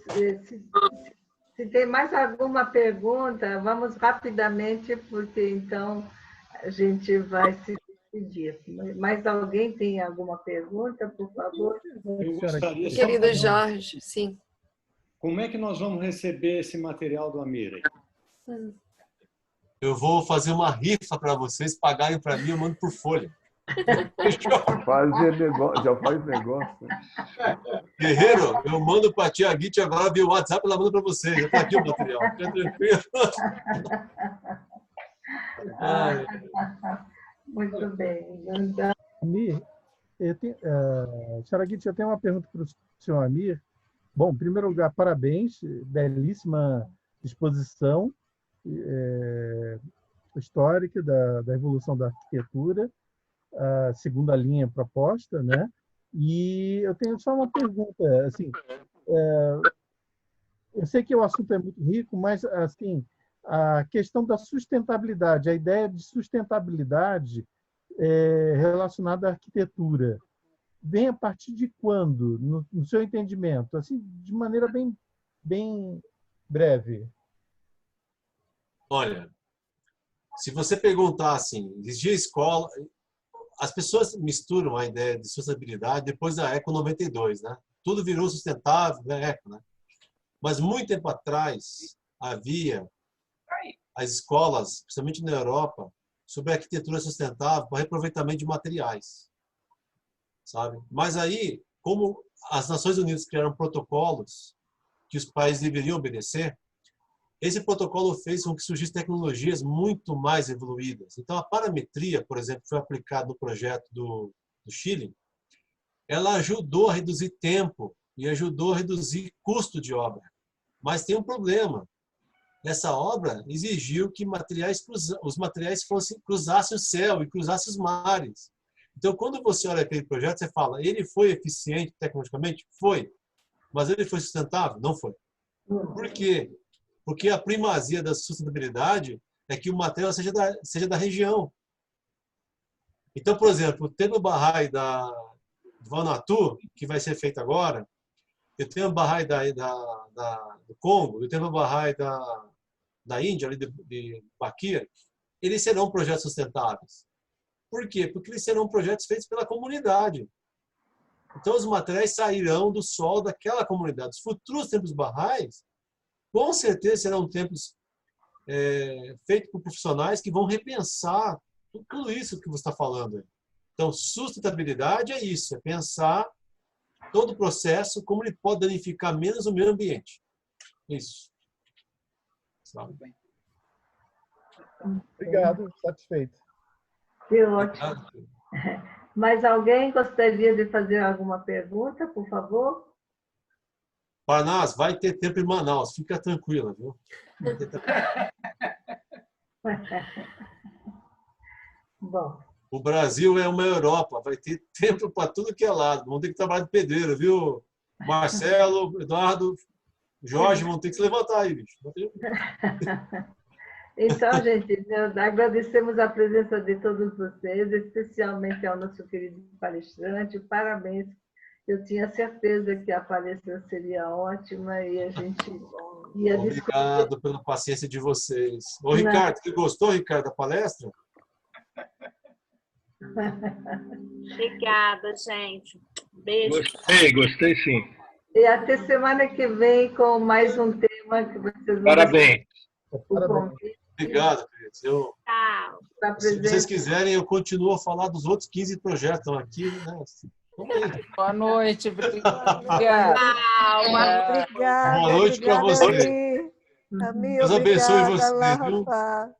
se tem mais alguma pergunta, vamos rapidamente, porque então a gente vai se despedir. Mais alguém tem alguma pergunta, por favor? Eu gostaria, Querido Jorge, sim. Como é que nós vamos receber esse material do Amir? Eu vou fazer uma rifa para vocês, pagarem para mim, eu mando por folha. Já faz negócio. Guerreiro, eu mando para a tia Guite agora via WhatsApp, ela manda para vocês. Já está aqui o material. Fica tranquilo. Muito bem. Amir, senhora Guite, eu tenho uma pergunta para o senhor Amir. Bom, em primeiro lugar, parabéns, belíssima exposição histórica da evolução da arquitetura, a segunda linha proposta, né? E eu tenho só uma pergunta, assim, eu sei que o assunto é muito rico, mas assim, a questão da sustentabilidade, a ideia de sustentabilidade relacionada à arquitetura, vem a partir de quando, no seu entendimento, assim, de maneira bem breve? Olha, se você perguntar assim, existia escola, as pessoas misturam a ideia de sustentabilidade depois da Eco 92, né? Tudo virou sustentável, né? Eco, né? Mas muito tempo atrás havia as escolas, principalmente na Europa, sobre arquitetura sustentável para reaproveitamento de materiais, sabe? Mas aí, como as Nações Unidas criaram protocolos que os países deveriam obedecer, esse protocolo fez com que surgissem tecnologias muito mais evoluídas. Então, a parametria, por exemplo, que foi aplicada no projeto do Chile, ela ajudou a reduzir tempo e ajudou a reduzir custo de obra. Mas tem um problema. Essa obra exigiu que os materiais cruzassem o céu e cruzassem os mares. Então, quando você olha aquele projeto, você fala, ele foi eficiente tecnologicamente? Foi. Mas ele foi sustentável? Não foi. Por quê? Porque a primazia da sustentabilidade é que o material seja da região. Então, por exemplo, o Templo Bahá'í da Vanuatu, que vai ser feito agora, eu tenho a Bahá'í do Congo, eu tenho a Bahá'í da Índia, ali de Bakir, eles serão projetos sustentáveis. Por quê? Porque eles serão projetos feitos pela comunidade. Então, os materiais sairão do solo daquela comunidade. Os futuros templos Bahá'ís, com certeza, serão templos feitos por profissionais que vão repensar tudo isso que você está falando. Então, sustentabilidade é isso, é pensar todo o processo, como ele pode danificar menos o meio ambiente. Isso. Sabe? Obrigado, satisfeito. Que ótimo. Mais alguém gostaria de fazer alguma pergunta, por favor? Parnas, vai ter tempo em Manaus, fica tranquila, viu? Bom. O Brasil é uma Europa, vai ter tempo para tudo que é lado. Vão ter que trabalhar de pedreiro, viu? Marcelo, Eduardo, Jorge, vão ter que se levantar aí, bicho. Então, gente, agradecemos a presença de todos vocês, especialmente ao nosso querido palestrante. Parabéns. Eu tinha certeza que a palestra seria ótima e a gente ia discutir. Obrigado pela paciência de vocês. Ô, Ricardo, você gostou, Ricardo, da palestra? Obrigada, gente. Beijo. Gostei sim. E até semana que vem com mais um tema que vocês vão... Parabéns. Obrigado, queridos. Tchau. Se vocês quiserem, eu continuo a falar dos outros 15 projetos que estão aqui. Né? Boa noite. Obrigado. Obrigada. Boa noite para vocês. Amigo, Deus abençoe obrigada, vocês, viu? Rafa.